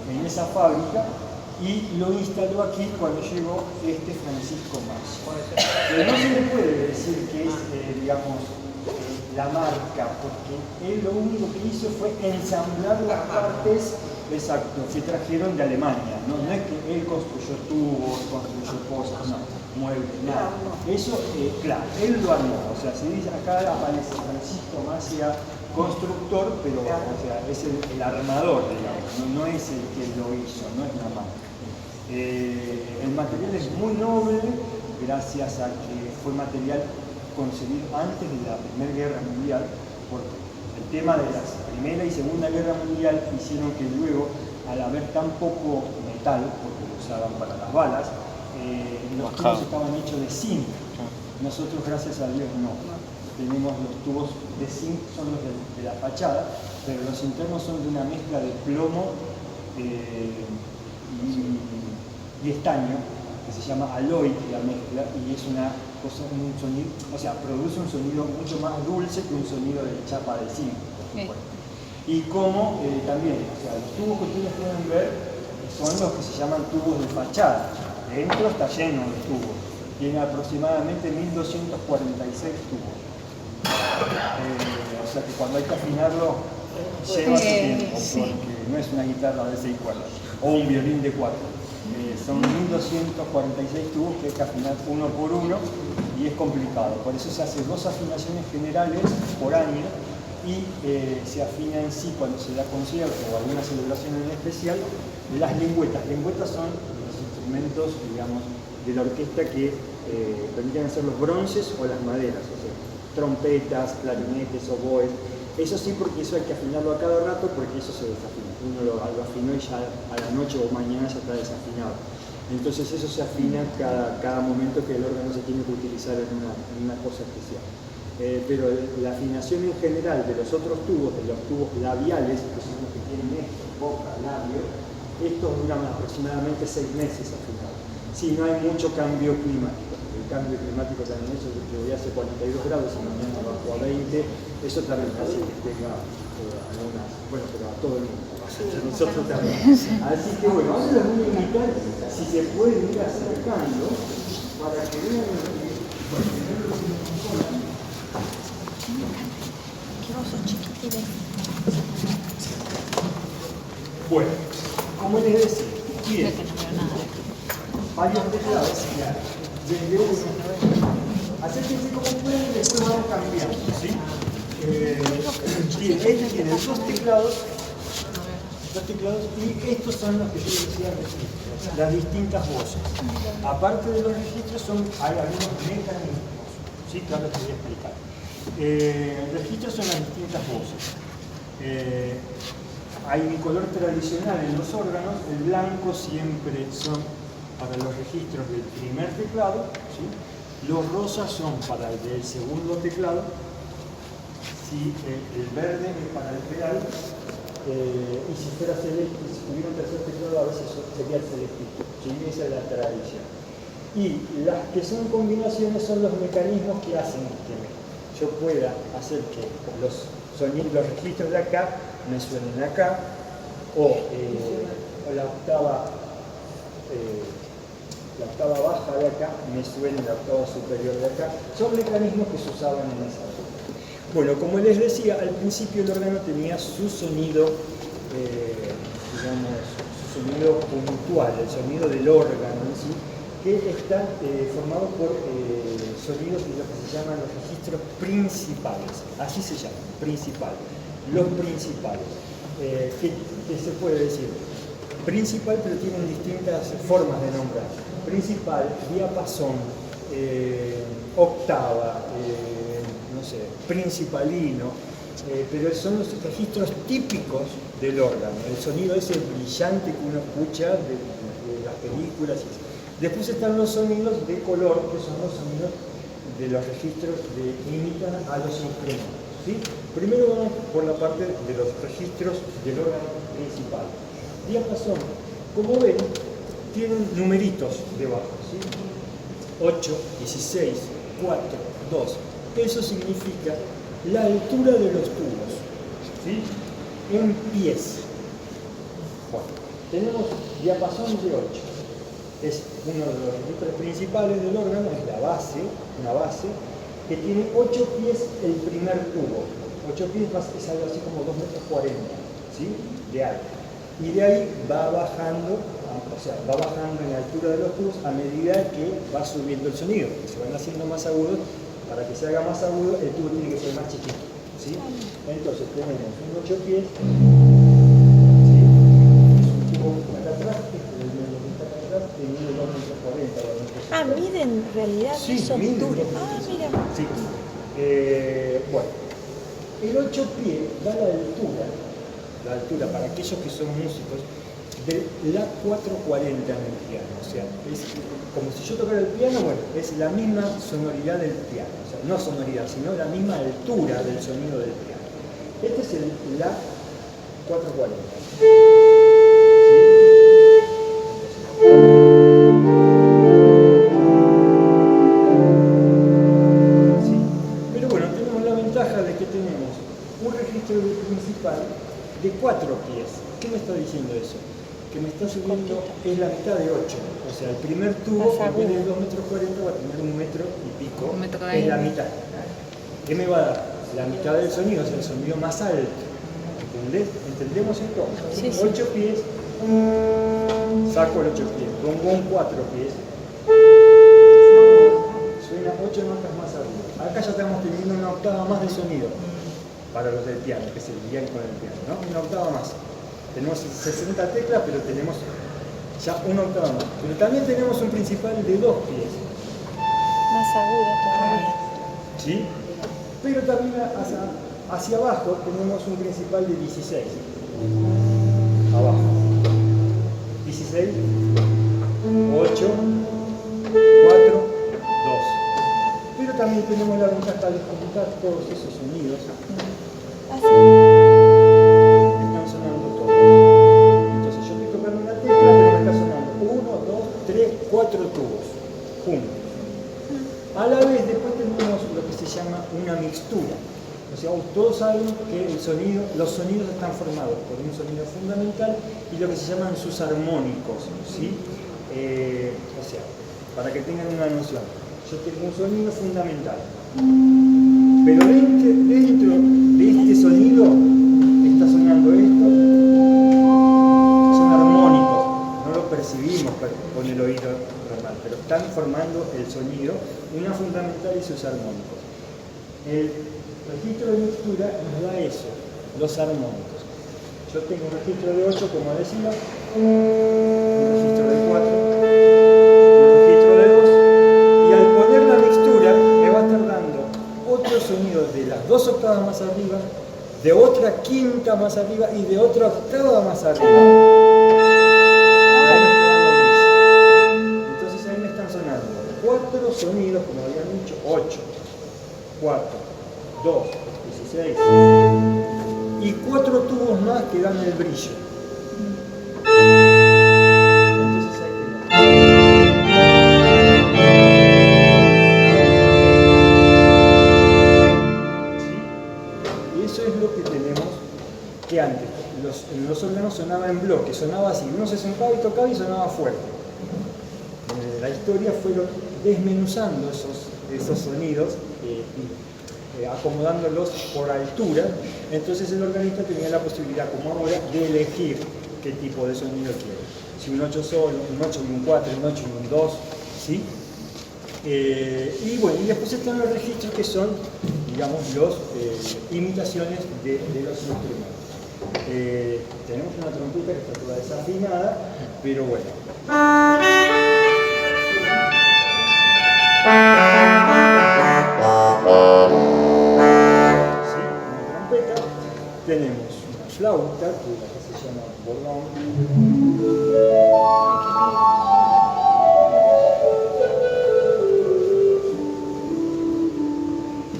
en esa fábrica y lo instaló aquí cuando llegó este Francisco Más. Pero no se le puede decir que es, digamos, la marca, porque él lo único que hizo fue ensamblar las partes, exacto, que trajeron de Alemania. No es que él construyó tubos, construyó cosas, no, muebles, nada. Eso, claro, él lo armó. O sea, se dice, acá aparece Francisco Macia, constructor, pero o sea, es el armador, digamos, no es el que lo hizo, no es la marca. El material es muy noble gracias a que fue material concebido antes de la Primera Guerra Mundial, porque el tema de la Primera y Segunda Guerra Mundial hicieron que luego, al haber tan poco metal, porque lo usaban para las balas, los tubos estaban hechos de zinc. Nosotros, gracias a Dios, no. Tenemos los tubos de zinc, son los de la fachada, pero los internos son de una mezcla de plomo y estaño, que se llama alloy, la mezcla, y es una cosa, un sonido, o sea, produce un sonido mucho más dulce que un sonido de chapa de zinc. Bueno. Y como también, o sea, los tubos que ustedes pueden ver son los que se llaman tubos de fachada. Dentro está lleno de tubos, tiene aproximadamente 1246 tubos. O sea que cuando hay que afinarlo lleva su tiempo, porque no es una guitarra de 6 cuerdas o un violín de 4. Son 1246 tubos que hay que afinar uno por uno y es complicado. Por eso se hace 2 afinaciones generales por año y se afina en sí cuando se da concierto o alguna celebración en especial las lengüetas. Lengüetas son los instrumentos, digamos, de la orquesta que permiten hacer los bronces o las maderas, o sea, trompetas, clarinetes, oboes. Eso sí, porque eso hay que afinarlo a cada rato porque eso se desafina. Uno lo afinó y ya a la noche o mañana ya está desafinado. Entonces eso se afina cada momento que el órgano se tiene que utilizar en una cosa especial. Pero la afinación en general de los otros tubos, de los tubos labiales, que son los que tienen esto, boca, labio, estos duran aproximadamente 6 meses afinados. Sí, no hay mucho cambio climático. El cambio climático también, eso que hoy hace 42 grados y mañana bajó a 20, eso también hace que tenga algunas, bueno, pero a todo el mundo, a nosotros también. Así que bueno, ahora les voy a invitar, si se pueden ir acercando, para que vean Que vos sos chiquitines. Bueno, como les decía, bien, varios teclados, desde uno. Acérquense como pueden y después vamos cambiando, ¿sí? Bien, este tiene 2 teclados y estos son los que yo decía registros, las distintas voces. Aparte de los registros hay algunos mecanismos, ¿sí? Que ahora les voy a explicar. Registros son las distintas voces. Hay un color tradicional en los órganos, el blanco siempre son para los registros del primer teclado, ¿sí? Los rosas son para el del segundo teclado, ¿sí? El verde es para el pedal, y si fuera celeste, si tuviera un tercer teclado a veces sería el celestito, ¿sí? Esa es la tradición. Y las que son combinaciones son los mecanismos que hacen que yo pueda hacer que los registros de acá me suenen acá, o la octava baja de acá me suene la octava superior de acá. Son mecanismos que se usaban en esa época. Bueno, como les decía, al principio el órgano tenía su sonido, digamos, su sonido puntual, el sonido del órgano en sí, que está formado por sonidos de lo que se llaman los registros principales. Así se llaman, principales. Los principales. ¿Qué se puede decir? Principal, pero tienen distintas formas de nombrar. Principal, diapasón, octava, no sé, principalino, pero son los registros típicos del órgano, el sonido ese brillante que uno escucha de las películas. Después están los sonidos de color, que son los sonidos de los registros que imitan a los instrumentos, ¿sí? Primero vamos por la parte de los registros del órgano principal. Diapasón, como ven, tienen numeritos debajo, ¿sí? 8, 16, 4, 2. Eso significa la altura de los tubos, ¿sí? En pies. Bueno, tenemos diapasón de 8. Es uno de los registros principales del órgano, es la base, una base, que tiene 8 pies el primer tubo. 8 pies es algo así como 2,40 m, ¿sí? De alto. Y de ahí va bajando, o sea, va bajando en la altura de los tubos a medida que va subiendo el sonido, que se van haciendo más agudos. Para que se haga más agudo, el tubo tiene que ser más chiquito, ¿sí? Entonces tenemos un 8 pies, ¿sí? Es un tubo acá atrás, el medio que está acá atrás, que mide 2,40 m. Ah, miden en realidad Sí, eso miden duro. 2,40 m. Ah, mira. Sí. Bueno, el 8 pies da la altura para aquellos que son músicos, de la 440 en el piano. O sea, es como si yo tocara el piano, bueno, es la misma sonoridad del piano. O sea, no sonoridad, sino la misma altura del sonido del piano. Este es el La 440. ¿Sí? Sí. Pero bueno, tenemos la ventaja de que tenemos un registro principal de 4 pies. ¿Qué me está diciendo eso? Que me está subiendo, es la mitad de 8. O sea, el primer tubo, en vez de 2,40 m, va a tener 1,5 m y 1,20 m. es la mitad. ¿Qué me va a dar? La mitad del sonido, o sea, el sonido más alto. ¿Entendés? ¿Entendemos esto? Sí, sí. 8 pies, saco el 8 pies, pongo un 4 pies, suena 8 notas más arriba. Acá ya estamos teniendo una octava más de sonido para los del piano, que se lidian con el piano, ¿no? Una octava más. Tenemos 60 teclas, pero tenemos ya una octava más. Pero también tenemos un principal de 2 pies. Más agudo todavía. ¿Sí? Pero también hacia abajo tenemos un principal de 16. Abajo. 16, 8, 4, 2. Pero también tenemos la ventaja de juntar todos esos sonidos. Así. Están sonando todos. Entonces yo estoy tocando una tecla, pero me está sonando 1, 2, 3, 4 tubos. Juntos. A la vez después tenemos lo que se llama una mixtura. O sea, todos saben que los sonidos están formados por un sonido fundamental y lo que se llaman sus armónicos, ¿sí? O sea, para que tengan una noción, yo tengo un sonido fundamental, pero dentro de este sonido está sonando esto, son armónicos, no lo percibimos con el oído normal, pero están formando el sonido, una fundamental y sus armónicos. El registro de mixtura nos da eso, los armónicos. Yo tengo un registro de 8, como decía, un registro de 4, un registro de 2, y al poner la mixtura me va a estar dando otro sonido de las 2 octavas más arriba, de otra quinta más arriba y de otra octava más arriba. Ahí me está dando brillo. Entonces ahí me están sonando 4 sonidos, como habían dicho, 8, 4, 2, 16 y 4 tubos más que dan el brillo. Entonces ahí ¿sí? Y eso es lo que tenemos que antes. Los órganos sonaba en bloque, sonaba así. Uno se sentaba y tocaba y sonaba fuerte. La historia fueron desmenuzando esos sonidos y acomodándolos por altura. Entonces el organista tenía la posibilidad, como ahora, de elegir qué tipo de sonido quiere. Si un 8 solo, un 8 y un 4, un 8 y un 2, ¿sí? Y bueno, y después están los registros que son, digamos, las imitaciones de los instrumentos. Tenemos una trompeta que está toda desafinada, pero bueno. Sí, una trompeta. Tenemos una flauta, que acá se llama bordón.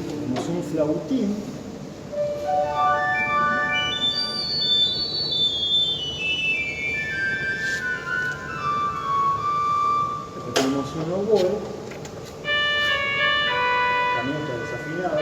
Tenemos un flautín. Después tenemos un oboe. También está desafinado.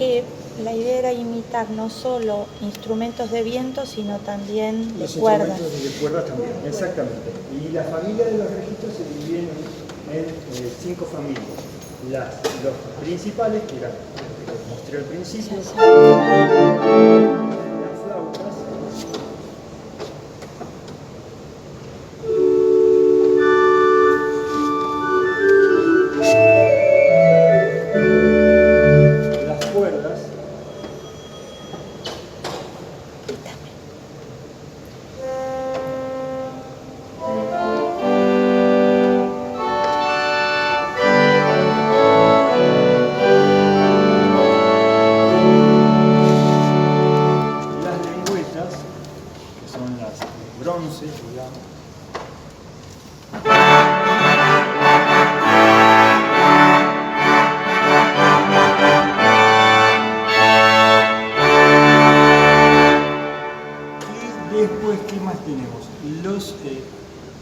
que la idea era imitar no solo instrumentos de viento, sino también de Los cuerdas. instrumentos de cuerdas también, exactamente. Y la familia de los registros se dividen en 5 familias. Los principales, que eran los que mostré al principio, las flautas, las cuerdas, las lengüetas, que son las de bronce, digamos. Y después, ¿qué más tenemos? Los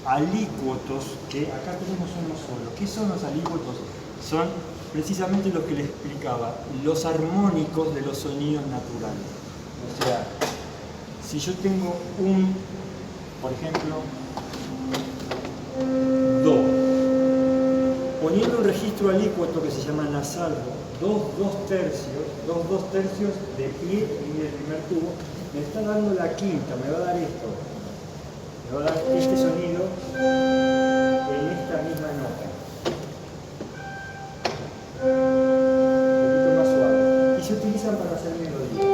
alícuotos, que acá tenemos uno solo. ¿Qué son los alícuotos? Son precisamente lo que les explicaba, los armónicos de los sonidos naturales. O sea, si yo tengo por ejemplo, do, poniendo un registro alícuoto que se llama nasal, dos tercios de pie y del primer tubo, me está dando la quinta, me va a dar esto, me va a dar este sonido en esta misma nota. Un poquito más suave. Y se utilizan para hacer melodía.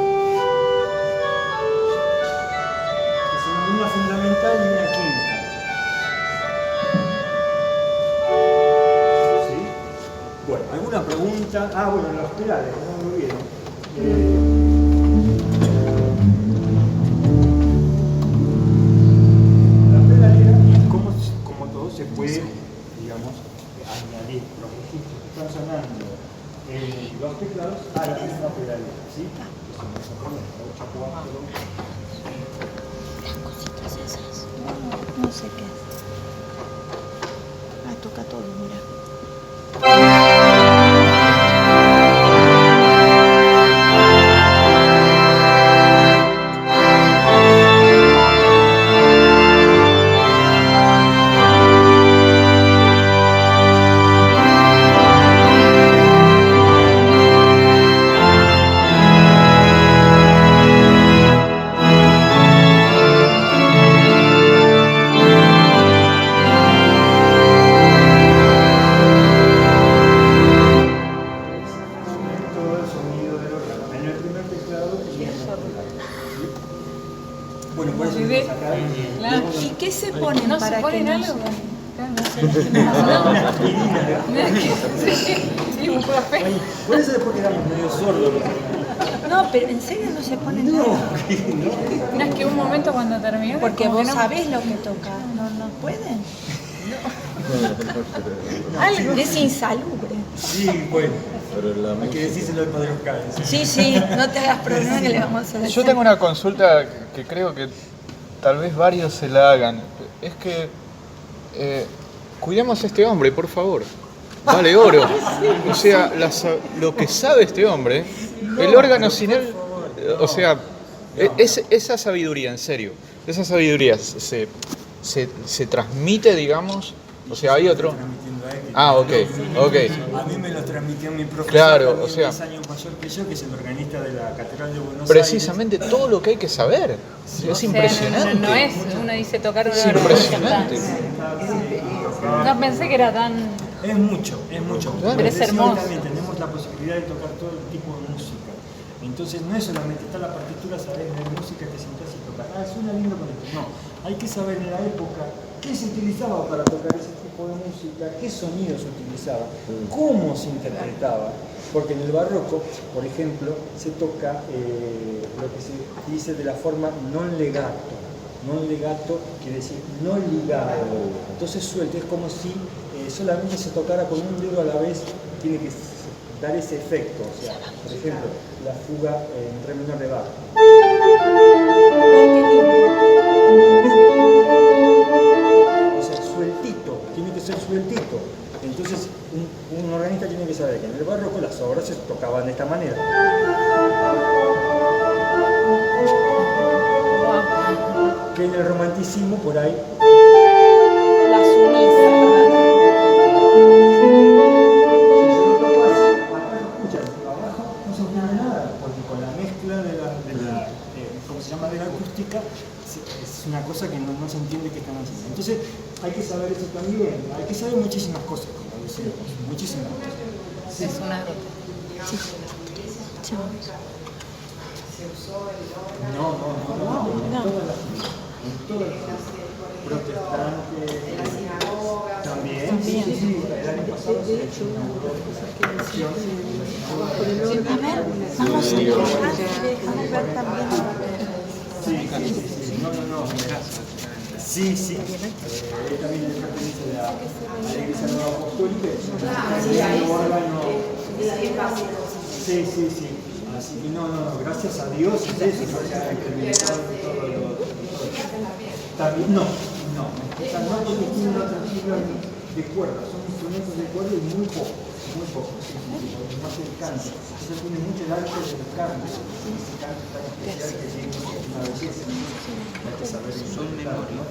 Que son una fundamental y una quinta. ¿Sí? Bueno, ¿alguna pregunta? Ah, bueno, los pedales, no me olvidé. La pedalera es como todo se puede, digamos, añadir los registros que están sonando en los teclados a la misma pedalera, ¿sí? Que son los acordes, 8/4. Las cositas esas. No sé qué es. Ah, toca todo, mira. Todo el sonido del órgano en el primer teclado y en el teclado. Bueno, por eso Bebé. vamos acá y Claro. luego ¿Y qué se ponen ¿No para se ponen que algo? no Claro, no sé. Sí, un profe. por eso después quedamos medio sordos. No, pero en serio no se ponen No, nada. No, es que un momento cuando terminó. Porque como vos que no- sabés lo que tocas. No pueden. Algo es insalubre. sí, bueno. Pero la Hay que decírselo al padre Oscar. Sí, no te hagas problema que le vamos a decir. Yo tengo una consulta que creo que tal vez varios se la hagan. Es que cuidemos a este hombre, por favor. Vale oro. O sea, lo que sabe este hombre, el órgano sin él, o sea, esa sabiduría, en serio, esa sabiduría se transmite, digamos. O sea, hay otro. Ah, ok. A mí me lo transmitió mi profesor, Claro, también o sea, 10 años mayor que yo, que es el organista de la Catedral de Buenos Precisamente todo lo que hay que saber. O sea, Es impresionante. No es, uno dice tocar un Es órgano. impresionante. No pensé que era tan. Es mucho. Claro. Pero es hermoso. También tenemos la posibilidad de tocar todo tipo de música. Entonces no es solamente está la partitura, sabes de música, te sentás y tocas. Ah, suena lindo con esto. No, hay que saber en la época qué se utilizaba para tocar ese tipo de música, qué sonidos se utilizaba, cómo se interpretaba. Porque en el barroco, por ejemplo, se toca lo que se dice de la forma non legato. Non legato quiere decir no ligado. Entonces suelto, es como si solamente se tocara con un dedo a la vez, tiene que dar ese efecto. O sea, por ejemplo, la fuga en re menor de Bach. O sea, sueltito, tiene que ser sueltito. Entonces, un organista tiene que saber que en el barroco las obras se tocaban de esta manera. Que en el romanticismo por ahí Las unís. si yo lo toco así, acá no escuchan, abajo no se entiende nada, porque con la mezcla ¿cómo se llama? De la acústica, es una cosa que no se entiende qué están haciendo. Entonces, hay que saber eso también, hay que saber muchísimas cosas, como decíamos, muchísimas cosas. Sí. Es una ruta. Chao. No, en todas las protestantes, también, sí, el año pasado se hizo una presentación. A ver, vamos a déjame ver también. Sí, no. Sí. Él también pertenece a la Iglesia Nueva Apostólica, es un órgano. Sí. Así que no, gracias a Dios es eso, se ha implementado en todo lo. También, no, porque tienen otro estilo de cuerda, son instrumentos de cuerda y muy pocos, más el canto. Eso tiene mucho el arte del canto, ese canto tan especial que tiene una belleza, hay que saber interpretar, ¿no?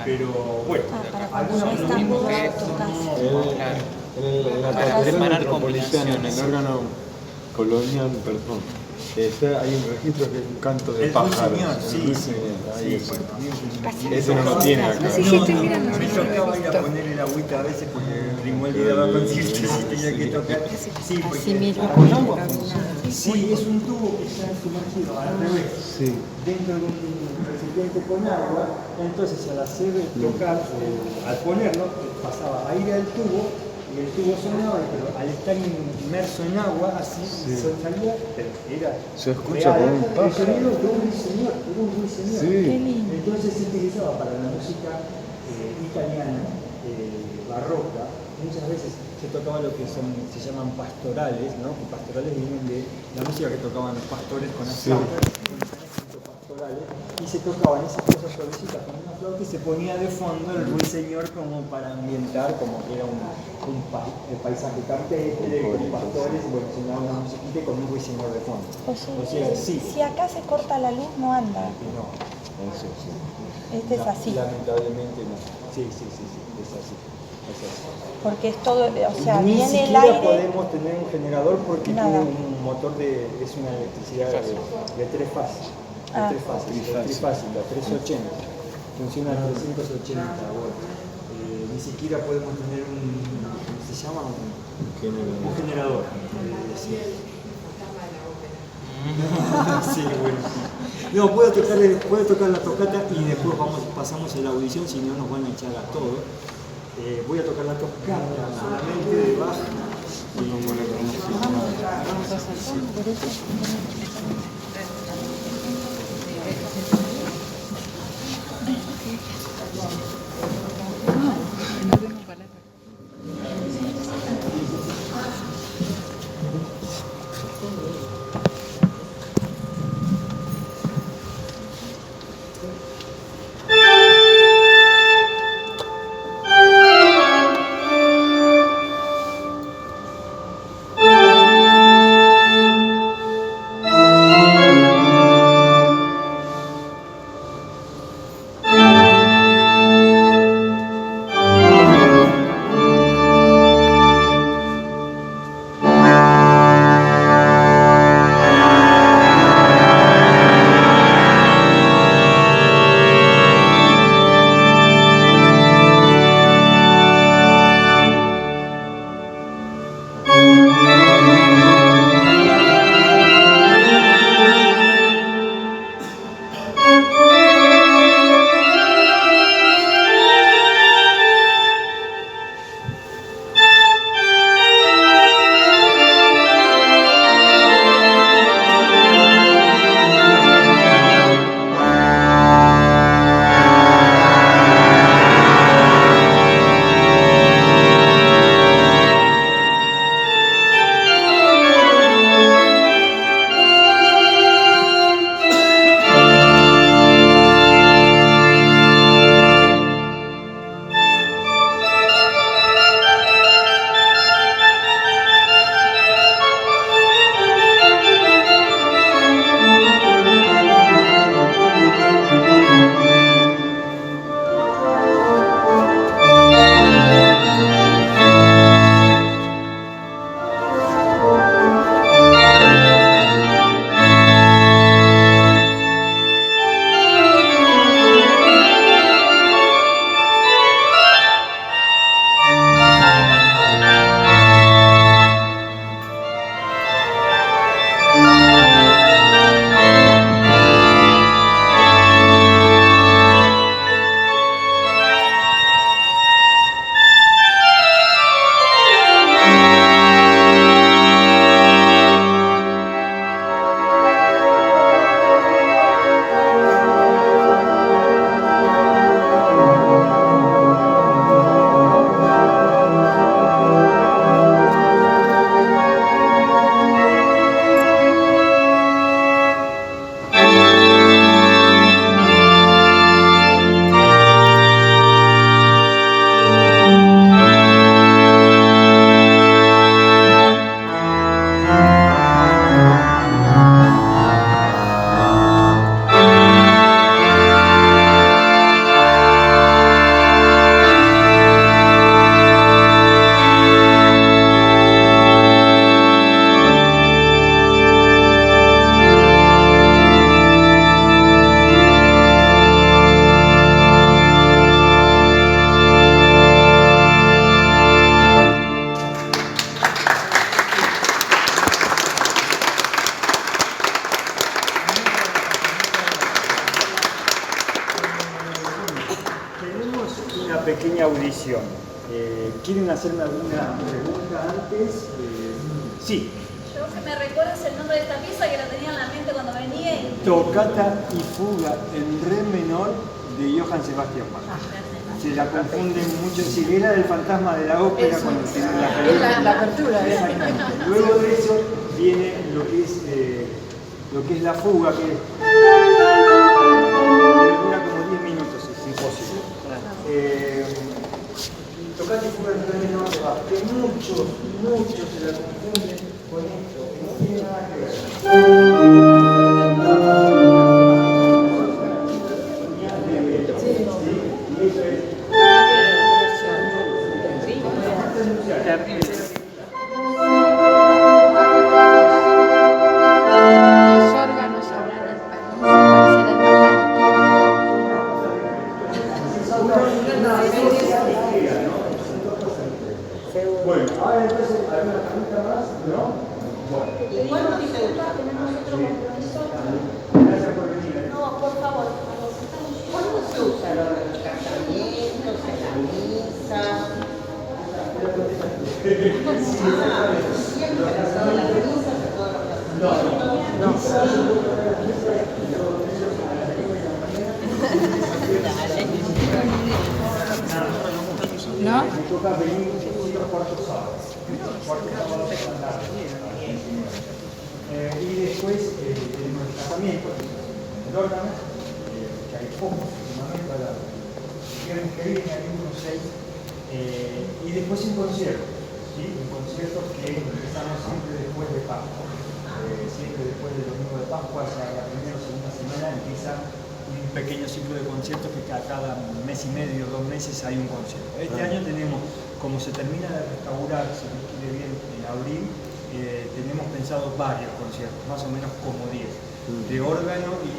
Pero bueno, algunos no lo mismo que En la tradición metropolitana, en el órgano colonial, perdón, hay un registro que es un canto de pájaros. Ese no lo tiene acá. Me tocaba ir a poner el agüita a veces porque Rimoldi daba conciertos y tenía que tocar. Sí, porque sí, es un tubo que está sumergido al revés, dentro de un recipiente con agua. Entonces al hacer tocar, al ponerlo, pasaba aire al tubo y el tubo sonaba, pero al estar inmerso en agua, así salía, pero era se escucha real, como un pájaro. el sonido de un ruiseñor. Entonces se utilizaba para la música italiana, barroca. Muchas veces se tocaba lo que se llaman pastorales, ¿no? Que pastorales vienen de la música que tocaban los pastores con las flautas, pastorales, y se tocaban esas cosas suavecitas con una flauta y se ponía de fondo el ruiseñor como para ambientar, como que era un paisaje campestre con pastores, y bueno, sonaba una musiquita con un ruiseñor de fondo. O sea, si acá se corta la luz no anda. No, Este es así. lamentablemente no. Sí, es así. Porque es todo, o sea, Ni viene el siquiera aire. podemos tener un generador porque Nada. tiene un motor es una electricidad de tres fases. La 380. Funciona a 380 volts. Ni siquiera podemos tener ¿cómo se llama? Un generador. Sí, bueno. No, puedo tocar la tocata y después pasamos a la audición, si no nos van a echar a todos. Voy a tocar la tocata solamente de Bach. pequeña audición. ¿Quieren hacerme alguna pregunta antes? Sí. Yo que me recuerdas el nombre de esta pieza que la tenía en la mente cuando venía y... Tocata y fuga en re menor de Johann Sebastian Bach. Se la confunden mucho, si era el fantasma de la ópera con La apertura. Exactamente. Luego de eso viene lo que es la fuga, que dura como 10 minutos, es imposible. Tocata y fuga en re menor de Bach, que muchos se la confunden con esto, que no tiene nada que ver. Los órganos habrán en París, será el más Bueno, ahora entonces, ¿alguna pregunta más? ¿No? Bueno. ¿Cuándo tenemos otro compromiso? Gracias por venir. No, por favor. ¿Cuándo se usa lo de los casamientos, en la misa? Siempre a todas las misas, a todos los ¿No? Me toca venir otros cuartos sábados. Y después tenemos el casamiento, el órgano, que hay pocos últimamente, para el viernes que viene hay unos 6. Y después un concierto, ¿sí? Un concierto que empezamos siempre después de Pascua. Siempre después del domingo de Pascua, hacia la primera o segunda semana, empieza un pequeño ciclo de conciertos que cada mes y medio, 2 meses hay un concierto. Este año tenemos, como se termina de restaurar, si nos quiere bien, en abril, tenemos pensado varios conciertos, más o menos como 10, de órgano y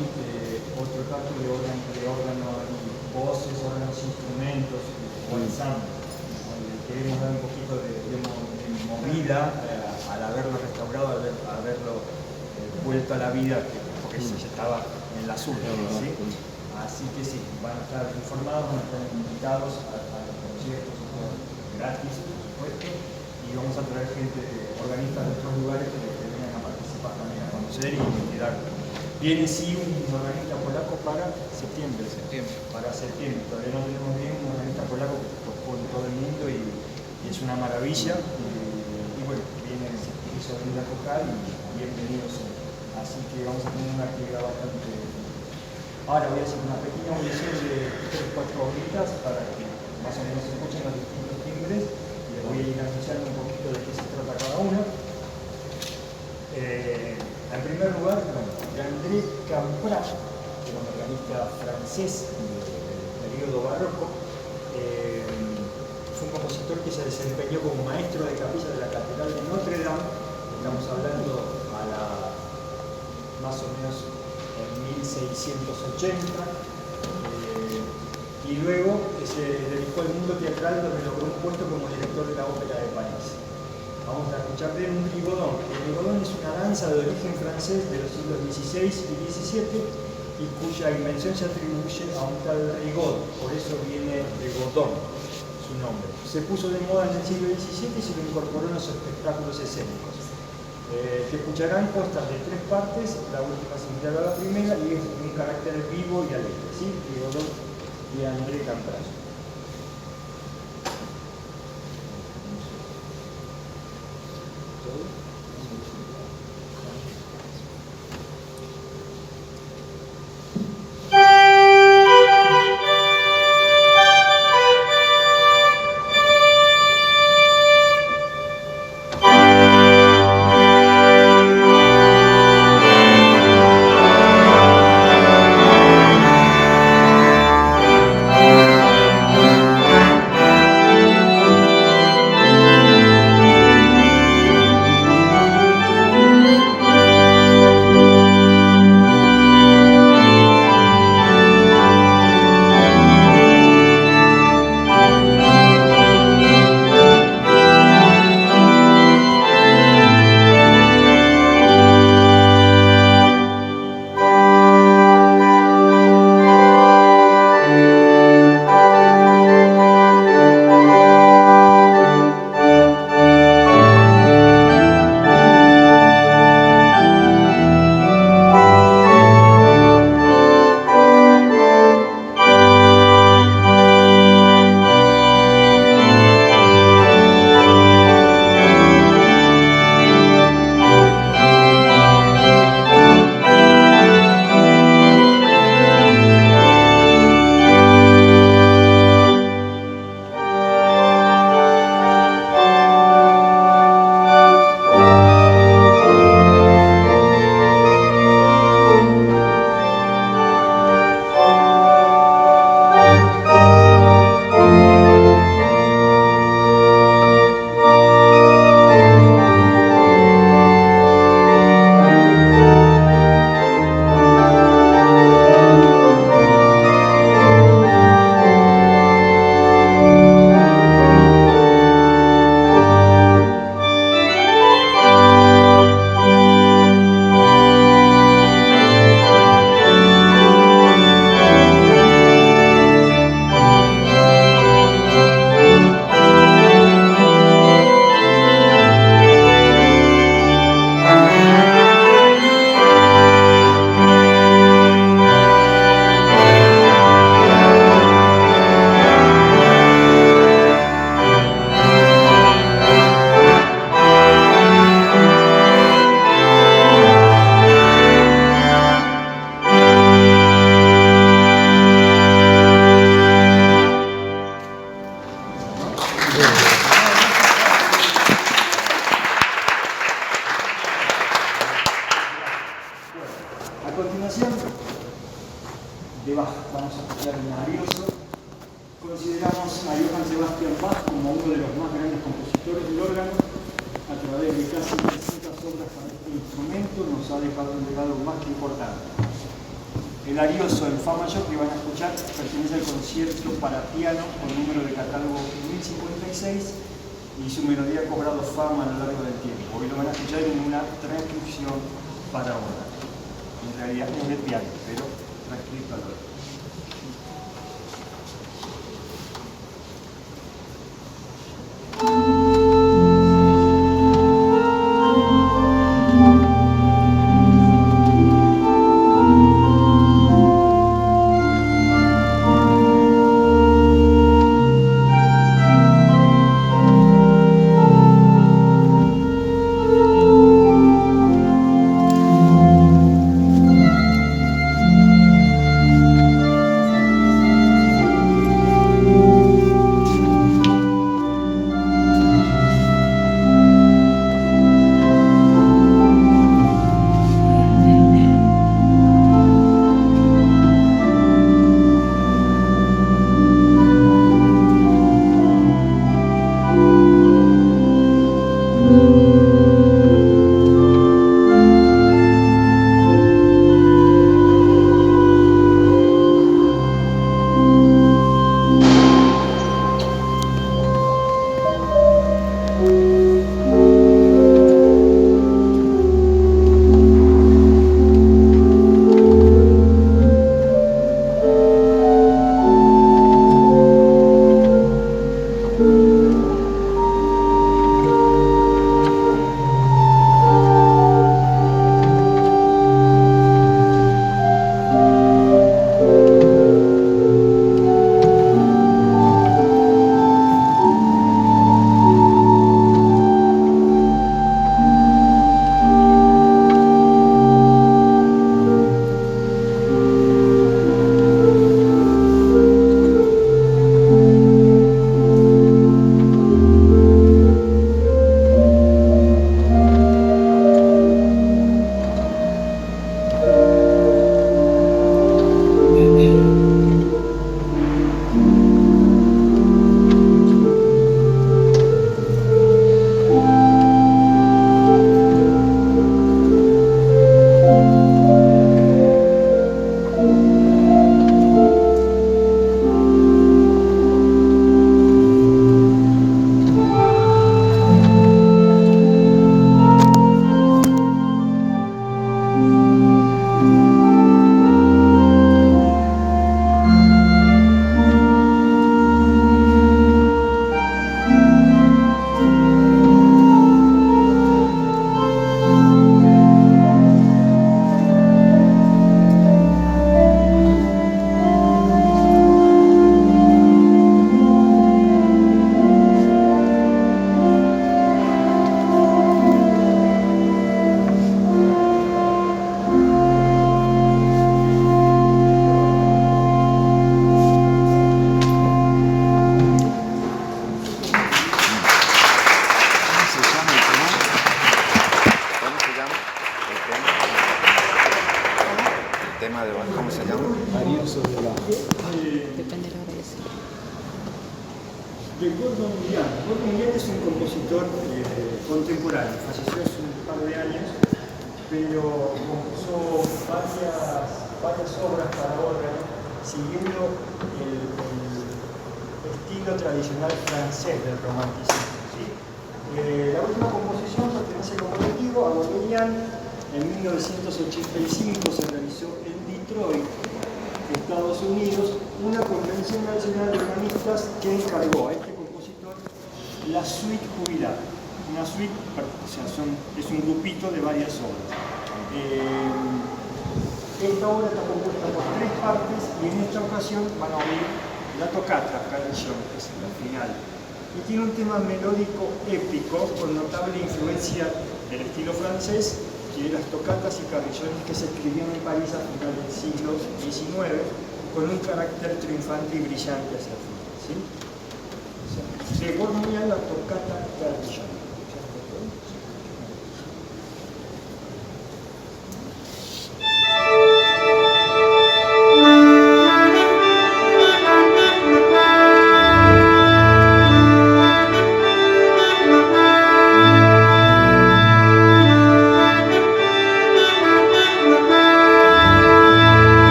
otro tanto de órgano y voces, órganos, instrumentos, o ensamble. Queremos dar un poquito de movida al haberlo restaurado, al haberlo vuelto a la vida, porque ya estaba en las últimas, ¿sí? Así que sí, van a estar informados, van a estar invitados a los conciertos gratis, por supuesto, y vamos a traer gente, organistas de otros lugares que vengan a participar también, a conocer y dar. Viene sí un organista polaco para septiembre. Para septiembre, todavía no tenemos bien un organista polaco que tocó en todo el mundo y es una maravilla. Y bueno, viene, hizo venir a tocar y bienvenidos. Así que vamos a tener una actividad bastante. Ahora voy a hacer una pequeña audición de 3-4 horitas para que más o menos se escuchen los distintos timbres y les voy a ir anunciando un poquito de qué se trata cada uno. En primer lugar, bueno, de André Camprat, que era un organista francés del periodo barroco, fue un compositor que se desempeñó como maestro de capilla de la Catedral de Notre Dame. Estamos hablando más o menos en 1680, y luego se dedicó al mundo teatral, donde logró un puesto como director de la Ópera de París. Vamos a escuchar de un rigodón. El rigodón es una danza de origen francés de los siglos XVI y XVII y cuya invención se atribuye a un tal Rigaud, por eso viene de Godón su nombre. Se puso de moda en el siglo XVII y se lo incorporó en los espectáculos escénicos. Que escucharán costas de 3 partes, la última similar a la primera y es un carácter vivo y alegre, ¿sí? Rigodón de André Camprat. vamos a escuchar en Arioso. Consideramos a Johann Sebastian Bach como uno de los más grandes compositores del órgano. A través de casi 300 obras para este instrumento nos ha dejado un legado más que importante. El Arioso en Fa mayor que van a escuchar pertenece al concierto para piano con número de catálogo 1056 y su melodía ha cobrado fama a lo largo del tiempo. Hoy lo van a escuchar en una transcripción para órgano. En realidad es de piano, pero transcrito al órgano. de Gordon Millan. Gordon Millan es un compositor contemporáneo, falleció hace un par de años, pero compuso varias obras para órgano, siguiendo el estilo tradicional francés del romanticismo. ¿Sí? La última composición pertenece, como les digo, a Gordon Millan. En 1985 se realizó en Detroit, Estados Unidos, una convención nacional de organistas que encargó a este compositor la suite jubilada. Una suite, o sea, es un grupito de varias obras. Esta obra está compuesta por 3 partes y en esta ocasión van a oír la toccata Carillon, que es la final. Y tiene un tema melódico épico con notable influencia del estilo francés, que las toccatas y carrillones que se escribieron en París a finales del siglo XIX, con un carácter triunfante y brillante hacia el final. ¿Sí? O sea, de Gordon Millan, la toccata Carillon.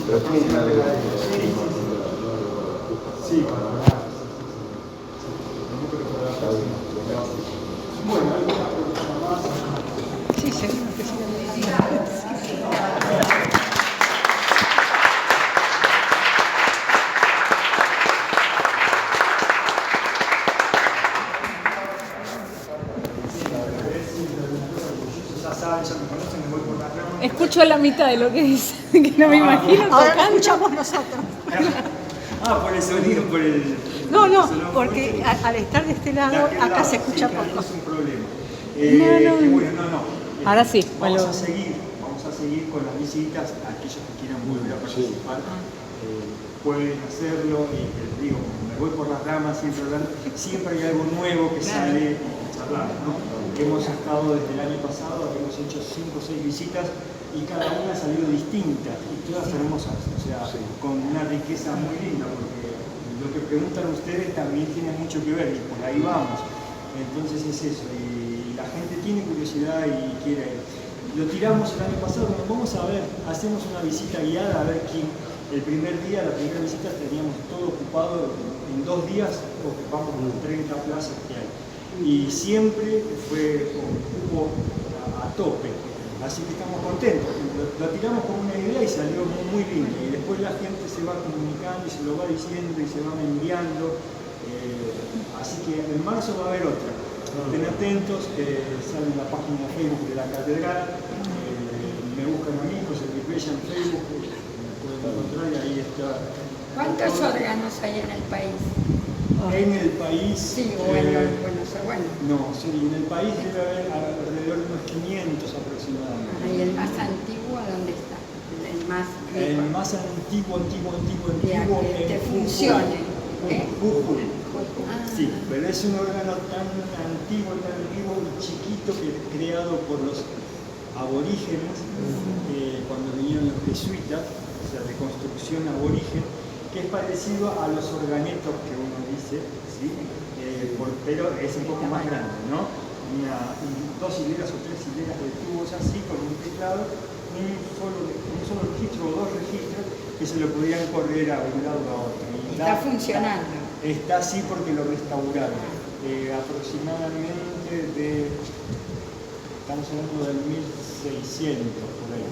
La próxima te la dejo. Sí, para nada. Bueno, ¿alguna pregunta más? Sí, seguro que sí. Escucho la mitad de lo que dice, que no me imagino Ahora lo tocando. escuchamos nosotros. Por el sonido, por el... No, sonó porque fuerte. al estar de este De lado, aquel acá lado, se escucha sí, poco. no es un problema. No. Qué bueno, no. Ahora sí, Vamos bueno. a seguir con las visitas. Aquellos que quieran volver a participar pueden hacerlo. Y digo, me voy por las ramas siempre hablando. Siempre hay algo nuevo que sale y charlamos, ¿no? Hemos estado desde el año pasado, hemos hecho 5 o 6 visitas y cada una ha salido distinta y todas hermosas, o sea, con una riqueza muy linda, porque lo que preguntan ustedes también tiene mucho que ver y por ahí vamos. Entonces es eso, y la gente tiene curiosidad y quiere. Lo tiramos el año pasado, bueno, vamos a ver, hacemos una visita guiada a ver quién. El primer día, la primera visita, teníamos todo ocupado, en 2 días ocupamos las 30 plazas que hay. Y siempre fue con cupo a tope, así que estamos contentos. Lo tiramos con una idea y salió muy lindo. Y después la gente se va comunicando y se lo va diciendo y se va enviando. Así que en marzo va a haber otra. Estén atentos, sale en la página de Facebook de la Catedral. Me buscan a mí, José Luis Bella en Facebook, me pueden encontrar y ahí está. ¿Cuántos órganos hay en el país? En el país. Sí, bueno, bueno. No, sí, en el país debe haber alrededor de unos 500 aproximadamente. ¿Y el más antiguo dónde está? El más antiguo que funcione. Jujuy. Sí, pero es un órgano tan antiguo y chiquito que creado por los aborígenes cuando vinieron los jesuitas, o sea, de construcción aborigen, que es parecido a los organetos que uno dice, ¿sí? Pero es un poco más grande, ¿no? 2 hileras o 3 hileras de tubos así, con un teclado, un solo registro o 2 registros que se lo podían correr a un lado a otro. Está funcionando. Está así porque lo restauraron. Aproximadamente estamos hablando del 1600 por ahí.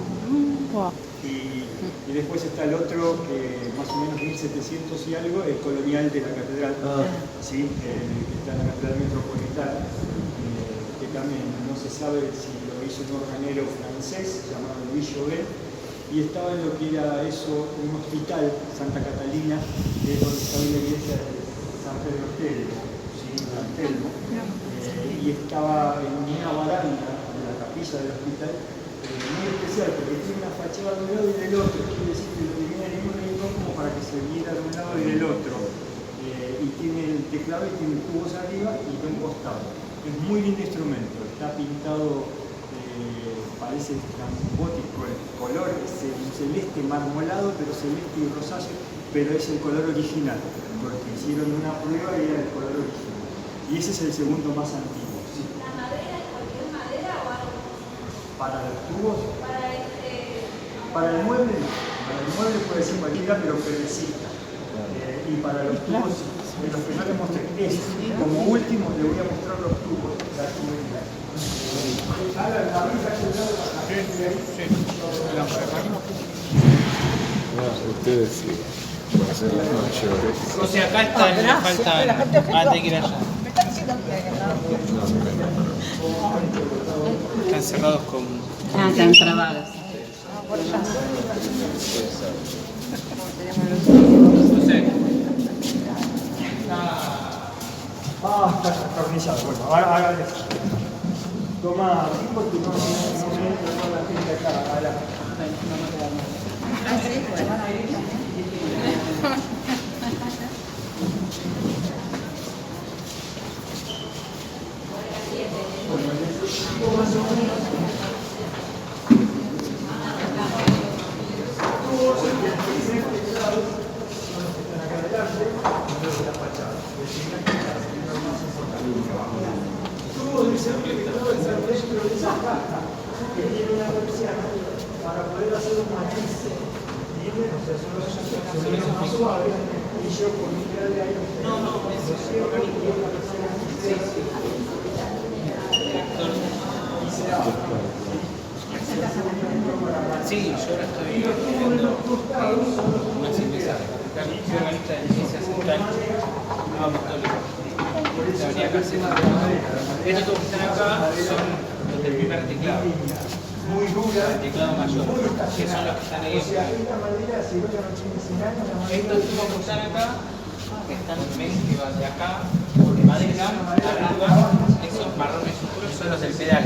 Wow. Y después está el otro, que más o menos 1700 y algo, el colonial de la catedral, ¿sí? Que está en la catedral metropolitana, que también no se sabe si lo hizo un organero francés llamado Louis Joubert, y estaba en lo que era eso, un hospital, Santa Catalina, que es donde estaba la iglesia de San Pedro Telmo, ¿sí? San Telmo, y estaba en una baranda de la capilla del hospital, muy especial, porque tiene una fachada de un lado y del otro, quiere decir que lo tenía en un rincón como para que se viera de un lado y del otro, y tiene el teclado y tiene tubos arriba y de un costado. Es muy lindo instrumento, está pintado, parece gótico, el color es un celeste marmolado, pero celeste y rosáceo, pero es el color original, porque hicieron una prueba y era el color original. Y ese es el segundo más antiguo. ¿Sí? ¿La madera es cualquier madera o algo? Para los tubos, para el mueble no. Para el mueble puede ser cualquiera, pero progresista. Y para los tubos, de los que no les mostré, como último le voy a mostrar los tubos. Ustedes sí. Para hacer las mayores. O sea, acá están, faltan. Te quiero allá. Están cerrados con. Están trabados. No sé. Está atornillado. Bueno, ahora toma aquí porque no me entra toda la gente acá. Ahora. Ah, sí, bueno. Más o menos. Tubos que están acá adelante, de la fachada. Tubos de servicio que todo el servicio de esa caja, que tiene una persiana para poder hacer un matiz bien o sea, son los efectos más suaves, y yo con un grado de aire Sí, yo ahora estoy viendo una simplicidad. Soy organista de ciencias centrales. La venía acá hace estos que están acá son los del primer teclado. muy dura, El teclado mayor, que son los que están ahí. o sea, esta madera, si vos ya no tienes 100 años, la madera Estos tipos que están acá, que están de acá, de madera, arriba, esos marrones oscuros son los del pedal.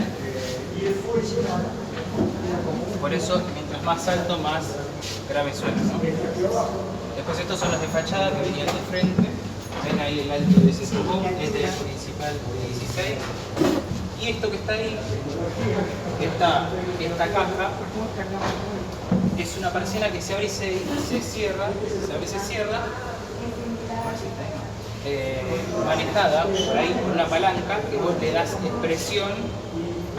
Por eso, mientras más alto, más grave suena, ¿no? Después estos son los de fachada que venían de frente. Ven ahí el alto de ese tubo, este es el principal de 16. Y esto que está ahí, esta caja, es una persiana que se abre y se cierra, se abre y se cierra, manejada por ahí por una palanca que vos le das expresión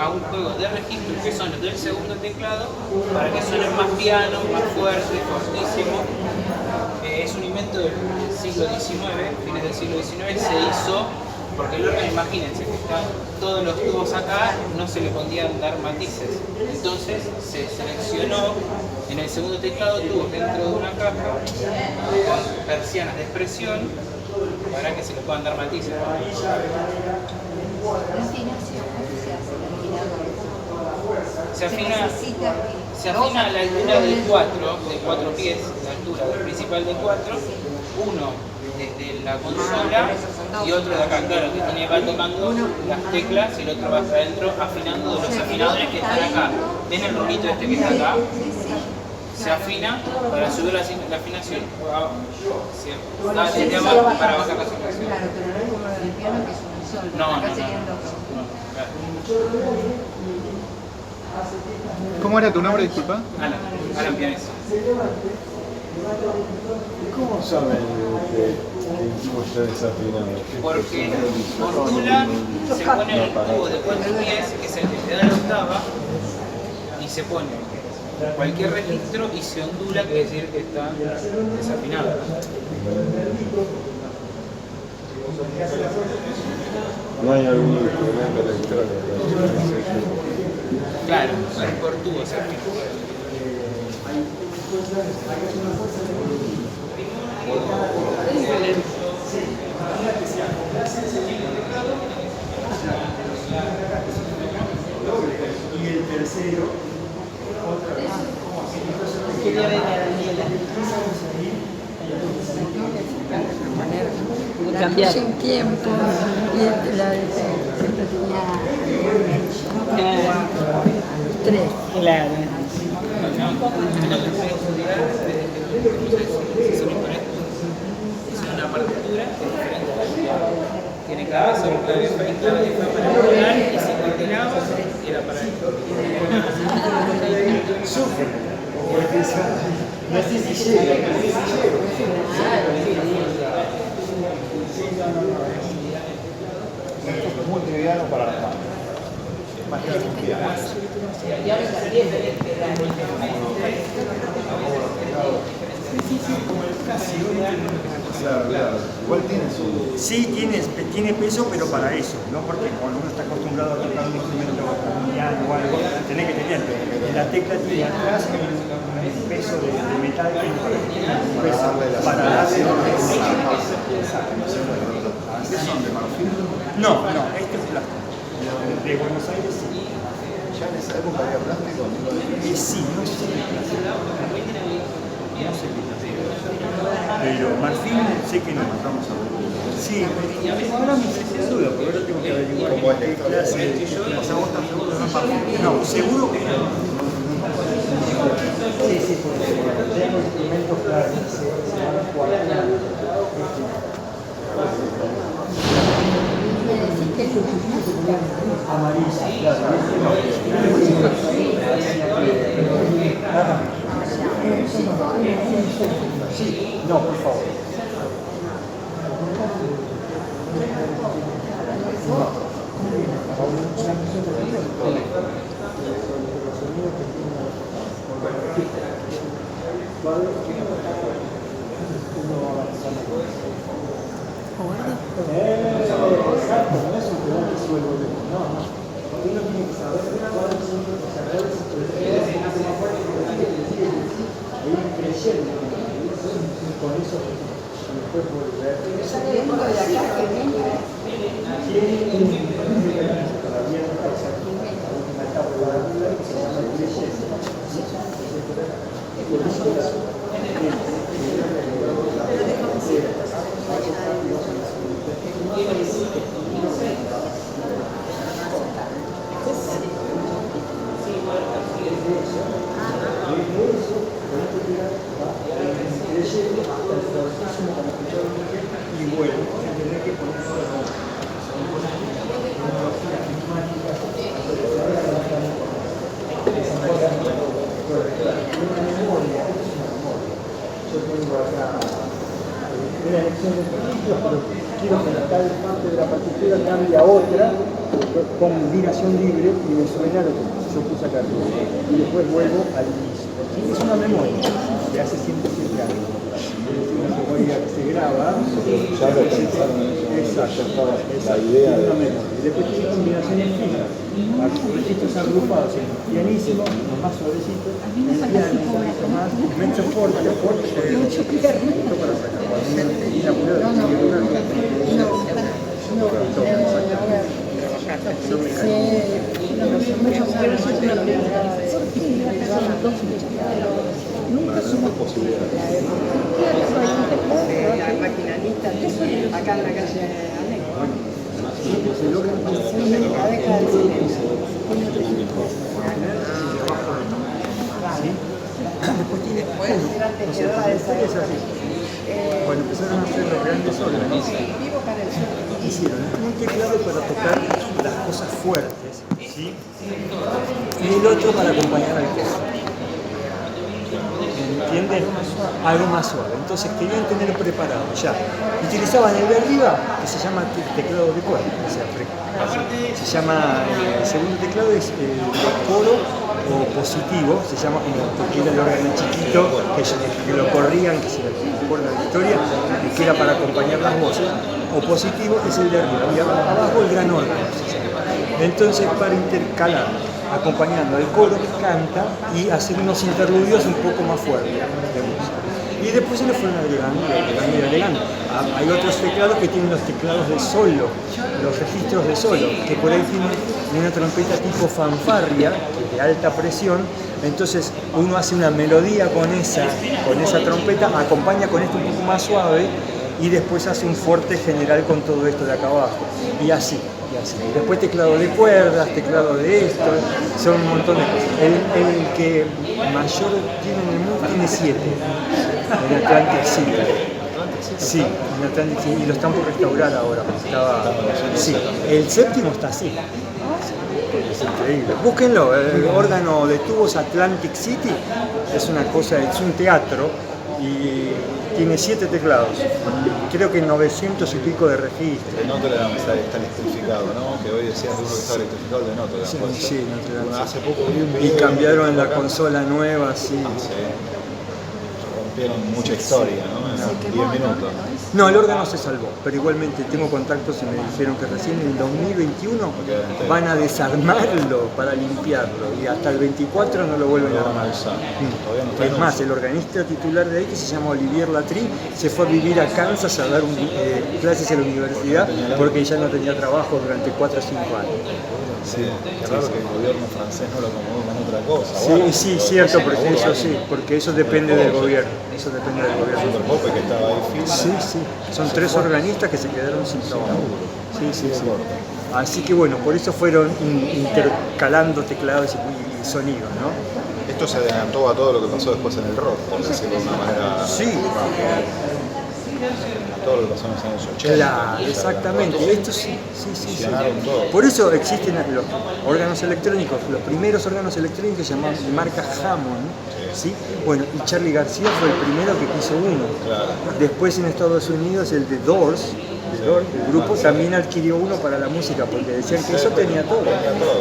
a un juego de registros que son los del segundo teclado para que suenen más piano, más fuerte, fortísimo. Es un invento del siglo XIX, fines del siglo XIX, se hizo porque el órgano, imagínense que están todos los tubos acá, no se le podían dar matices. Entonces se seleccionó en el segundo teclado tubos dentro de una caja con persianas de expresión para que se le puedan dar matices. Se afina a la altura del 4 pies, la altura del principal de 4, uno desde la consola y otro de acá, claro, que tiene va tocando las teclas y el otro va hasta adentro afinando de los afinadores que están acá. ¿Ven el rulito este que está acá? Se afina para subir la afinación. Desde abajo para bajar la afinación. Claro, pero no es como lo del piano que es un sol. No. ¿Cómo era tu nombre, disculpa? Alan Pianes. ¿Cómo saben que el tubo está desafinado? Porque ondula, se pone el tubo de 4 pies, que es el que te da la octava, y se pone cualquier registro y se ondula, quiere decir que está desafinado. No hay algún instrumento electrónico. Claro, es por tubo, se afina. y el tercero, otra vez. Quería ver a Daniela. Cambiar. Sin tiempo, y la de siempre tenía 3. Claro. Es una partitura que es diferente a la piano. Tiene cabeza, clave fa y clave fa para volar, y si continuaba era para Sufre, porque no es disillero, no es disillero. Es muy trivial para las manos. Es más que un piano. Claro. Igual tiene su... Sí, tiene peso, pero para eso, ¿no? Porque cuando uno está acostumbrado a tocar un instrumento, un piano o algo, tenés que tener. La tecla tiene atrás un peso de metal para darle ¿Qué son? ¿De marfil? No, este es plástico. De Buenos Aires sí. ¿Ya en esa época había plástico? Sí, no sé qué plástico. No sé qué plástico. Pero marfil sé que no. Vamos a ver. Sí, ahora me hice duda, porque ahora tengo que averiguar qué clase de... O sea, vos estás seguro que no es marfil. No, seguro que no. Sí, porque tengo instrumentos claros, se van a jugar. Amarilla, claro. Sí, no, por favor. Exacto, no es un pedal que sube el volumen, no. Uno tiene que saber cuáles son los errores y ir creyendo con eso y después volver. Saliendo de acá, que venga. Tiene un mecanismo para abierta, exacto, la última etapa de la vida que se llama creyendo. Por eso y bueno, tendré que poner una memoria, yo tengo acá una elección de partidos, pero quiero que tal parte de la partitura cambie a otra con combinación libre y me suena lo que yo puse acá arriba. Y después vuelvo al inicio. Es una memoria que hace 107 años. Es una memoria que se graba. Ya lo pensaron en eso. Exacto. La idea Es una de... memoria. Y después tiene combinaciones finas. Registros agrupados en pianísimo, los más suavecitos, en piano, un poquito más, mezzo forte, para sacar igualmente y la prueba de Hay maquinaristas acá en la calle Aneco. se logra La década del cine. después tiene o sea, la historia es así. Cuando empezaron a hacer los grandes órganos, hicieron un teclado para tocar las cosas fuertes, ¿sí? Y el otro para acompañar al coro. ¿Entienden? Algo más suave. Entonces querían tener preparado ya. Utilizaban el de arriba, que se llama teclado de cuerda. O sea, se llama, el segundo teclado es de coro o positivo, se llama como porque era el órgano chiquito, que lo corrían, que se acuerdan la historia, y que era para acompañar las voces. O positivo es el de arriba, y abajo el gran órgano. Entonces, para intercalar, acompañando al coro que canta y hacer unos interludios un poco más fuertes de música. Y después se le fueron agregando. Hay otros teclados que tienen los teclados de solo, los registros de solo, que por ahí tienen una trompeta tipo fanfarria, de alta presión. Entonces uno hace una melodía con esa trompeta, acompaña con esto un poco más suave y después hace un fuerte general con todo esto de acá abajo. Y así. Y después teclado de cuerdas, teclado de esto, son un montón de cosas. El que mayor tiene en el mundo tiene 7, en Atlantic City. Sí, en Atlantic City, y lo están por restaurar ahora, porque estaba... Sí, el séptimo está así. Es increíble. Búsquenlo, el órgano de tubos Atlantic City es una cosa, es un teatro y tiene 7 teclados, creo que 900 y pico de registros. De Notre Dame está electrificado, ¿no? Que hoy decías de uno que estaba electrificado de Notre Dame. Sí, Notre Dame. Hace poco vi un video. Y cambiaron la consola nueva, sí. Rompieron mucha historia, ¿no? En 10 minutos. No, el órgano se salvó, pero igualmente tengo contactos y me dijeron que recién en 2021 van a desarmarlo para limpiarlo y hasta el 24 no lo vuelven a armar. Es más, el organista titular de ahí, que se llama Olivier Latry, se fue a vivir a Kansas a dar clases en la universidad porque ya no tenía trabajo durante 4 o 5 años. Sí, qué raro que el gobierno francés no lo acomodó con otra cosa. Sí, Bueno, sí, cierto, porque eso depende del gobierno. Eso depende del gobierno. Super Pope que estaba ahí firme. Sí. Son 3 organistas que se quedaron sin trabajo. Sí. Así que bueno, por eso fueron intercalando teclados y sonidos, ¿no? Esto se adelantó a todo lo que pasó después en el rock, por decirlo de una manera. Sí. A todo lo que pasó en los años 80. Claro, exactamente. Esto sí. Todo. Por eso existen los órganos electrónicos, los primeros órganos electrónicos llamados de marca Hammond, ¿sí? Bueno, y Charly García fue el primero que hizo uno. Claro. Después en Estados Unidos el de Doors, el grupo también adquirió uno para la música, porque decían que eso tenía todo.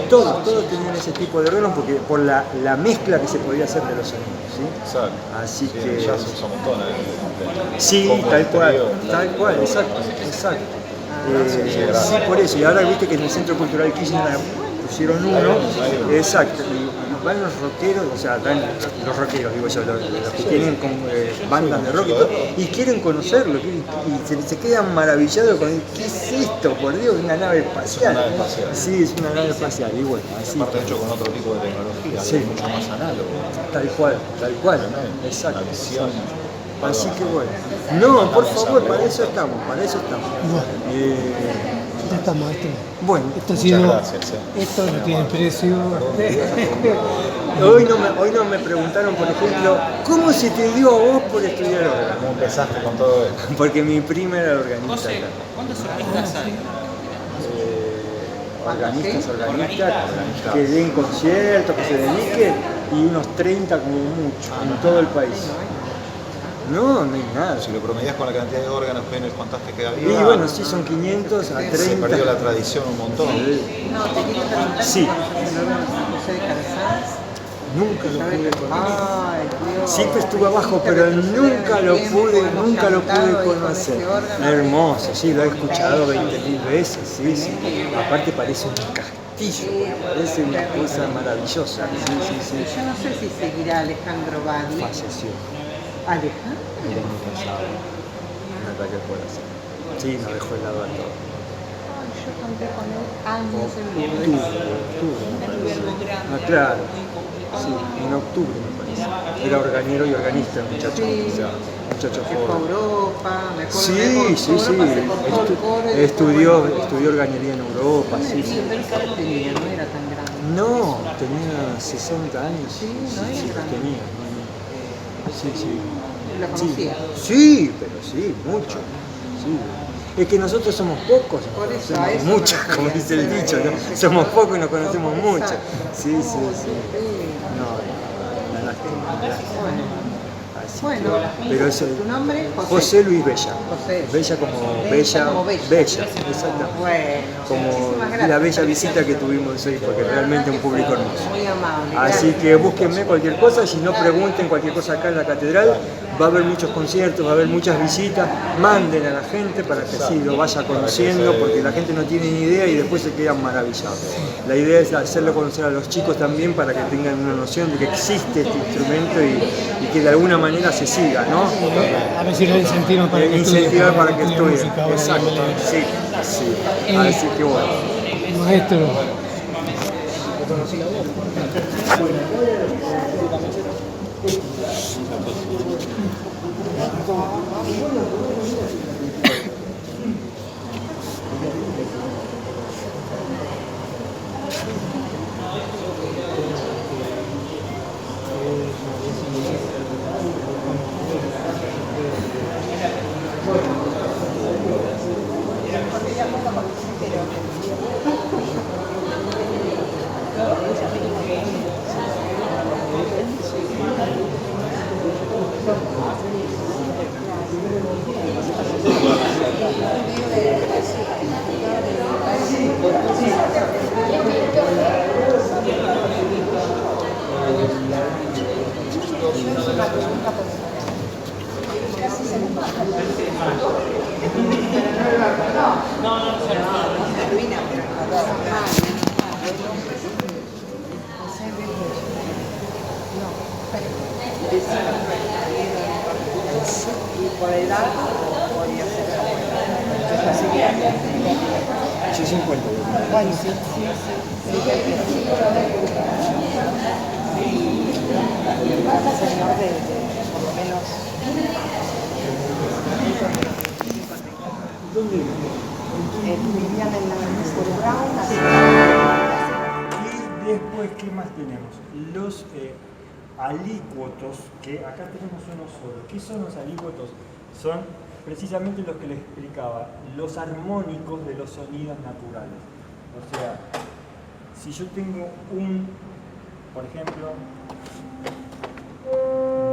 Todos tenían ese tipo de órganos porque por la mezcla que se podía hacer de los sonidos, ¿sí? Exacto. Así Sí, que... ya se usa un montón. Sí, tal cual, exacto. Sí, por eso. Y ahora viste que en el Centro Cultural Kirchner pusieron uno, exacto. Y van los rockeros, o sea, van los rockeros, digo yo, los que tienen bandas de rock y todo, y quieren conocerlo, y se quedan maravillados con, ¿qué es esto? Por Dios, una nave espacial. Sí, es una nave espacial, y bueno, así. Aparte hecho con otro tipo de tecnología, sí, mucho más análogo. Tal cual, exacto. La visión. Así que bueno. No, por favor, para eso estamos. Ya estamos, esto. Bueno, Esto ha sido. Gracias. Esto no tiene precio. hoy no me preguntaron, por ejemplo, ¿cómo se te dio a vos por estudiar órgano? ¿Cómo empezaste con todo esto? Porque mi prima era organista. José, ¿cuántos organistas hay? Organistas que den conciertos, que se dediquen, y unos 30 como mucho, en todo el país. No hay nada. Si lo promedias con la cantidad de órganos que nos contaste que había. Y bueno, sí, son 500 a 30. Se perdió la tradición un montón. No, te quiero preguntar. Sí. ¿El órgano San José de Calzás? Nunca lo pude conocer. Ay, Dios. Siempre estuve abajo, pero nunca lo pude conocer. Hermoso, sí, lo he escuchado 20.000 veces, sí. Aparte parece un castillo, parece una cosa maravillosa. Sí. Yo no sé si seguirá Alejandro Badi. Falleció. ¿Alejandro? El año pasado. Un ataque al corazón. Sí, nos dejó el lado a todos. Ay, yo conté con él años en Lourdes. Octubre. Claro. Sí, en octubre me parece. Era organero y organista, el muchacho. Sí. Muchacho Se fue a joven. Europa, me acuerdo. Sí. Se cortó el coro y Estudió organería en Europa, sí. ¿Qué tenía? No era tan grande. No, tenía 60 años. Sí, no era lo grande. tenía. Sí. ¿La conocía? Sí, pero sí, mucho. Sí. Es que nosotros somos pocos, Por eso, somos a eso muchos, me como refería. dice el dicho, ¿no? Somos pocos y nos conocemos mucho. Sí. No, una lástima. Así Bueno, pero eso, ¿tu nombre? José Luis Bella. José. Bella como Bella como Bella, Bella. exactamente. Bueno, Como muchísimas gracias. la bella visita que tuvimos hoy, porque realmente un público hermoso. Muy amable. Así gracias. que búsquenme cualquier cosa, si no pregunten cualquier cosa acá en la catedral, va a haber muchos conciertos, va a haber muchas visitas, manden a la gente para que así lo vaya conociendo, porque la gente no tiene ni idea y después se quedan maravillados. La idea es hacerlo conocer a los chicos también para que tengan una noción de que existe este instrumento y que de alguna manera se siga, ¿no? A ver si lo incentivan para que Incentivar para que estudien estudien. música ahora en Exacto, MLM. sí. Así que bueno. Maestro, Y por edad podría ser Sí, 50. bueno, sí. Señor de por lo menos. ¿Dónde? Vivían en la Mr. Brown, así. Y después, ¿qué más tenemos? Los alícuotos, que acá tenemos uno solo. ¿Qué son los alícuotos? Son precisamente los que les explicaba, los armónicos de los sonidos naturales. O sea, si yo tengo por ejemplo,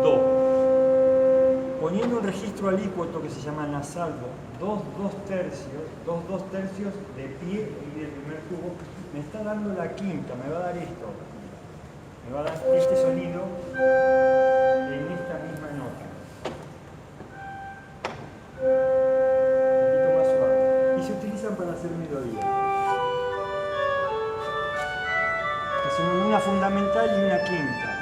do, poniendo un registro alícuoto que se llama nasaldo, dos dos tercios de pie y del primer tubo, me está dando la quinta, me va a dar esto. Me va a dar este sonido en esta misma nota. Un poquito más suave. Y se utilizan para hacer melodía. Que son una fundamental y una quinta.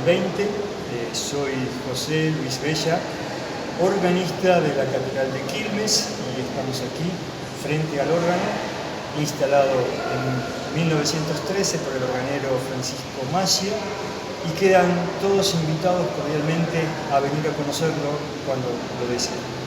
2020. Soy José Luis Bella, organista de la Catedral de Quilmes, y estamos aquí frente al órgano, instalado en 1913 por el organero Francisco Maggio, y quedan todos invitados cordialmente a venir a conocerlo cuando lo deseen.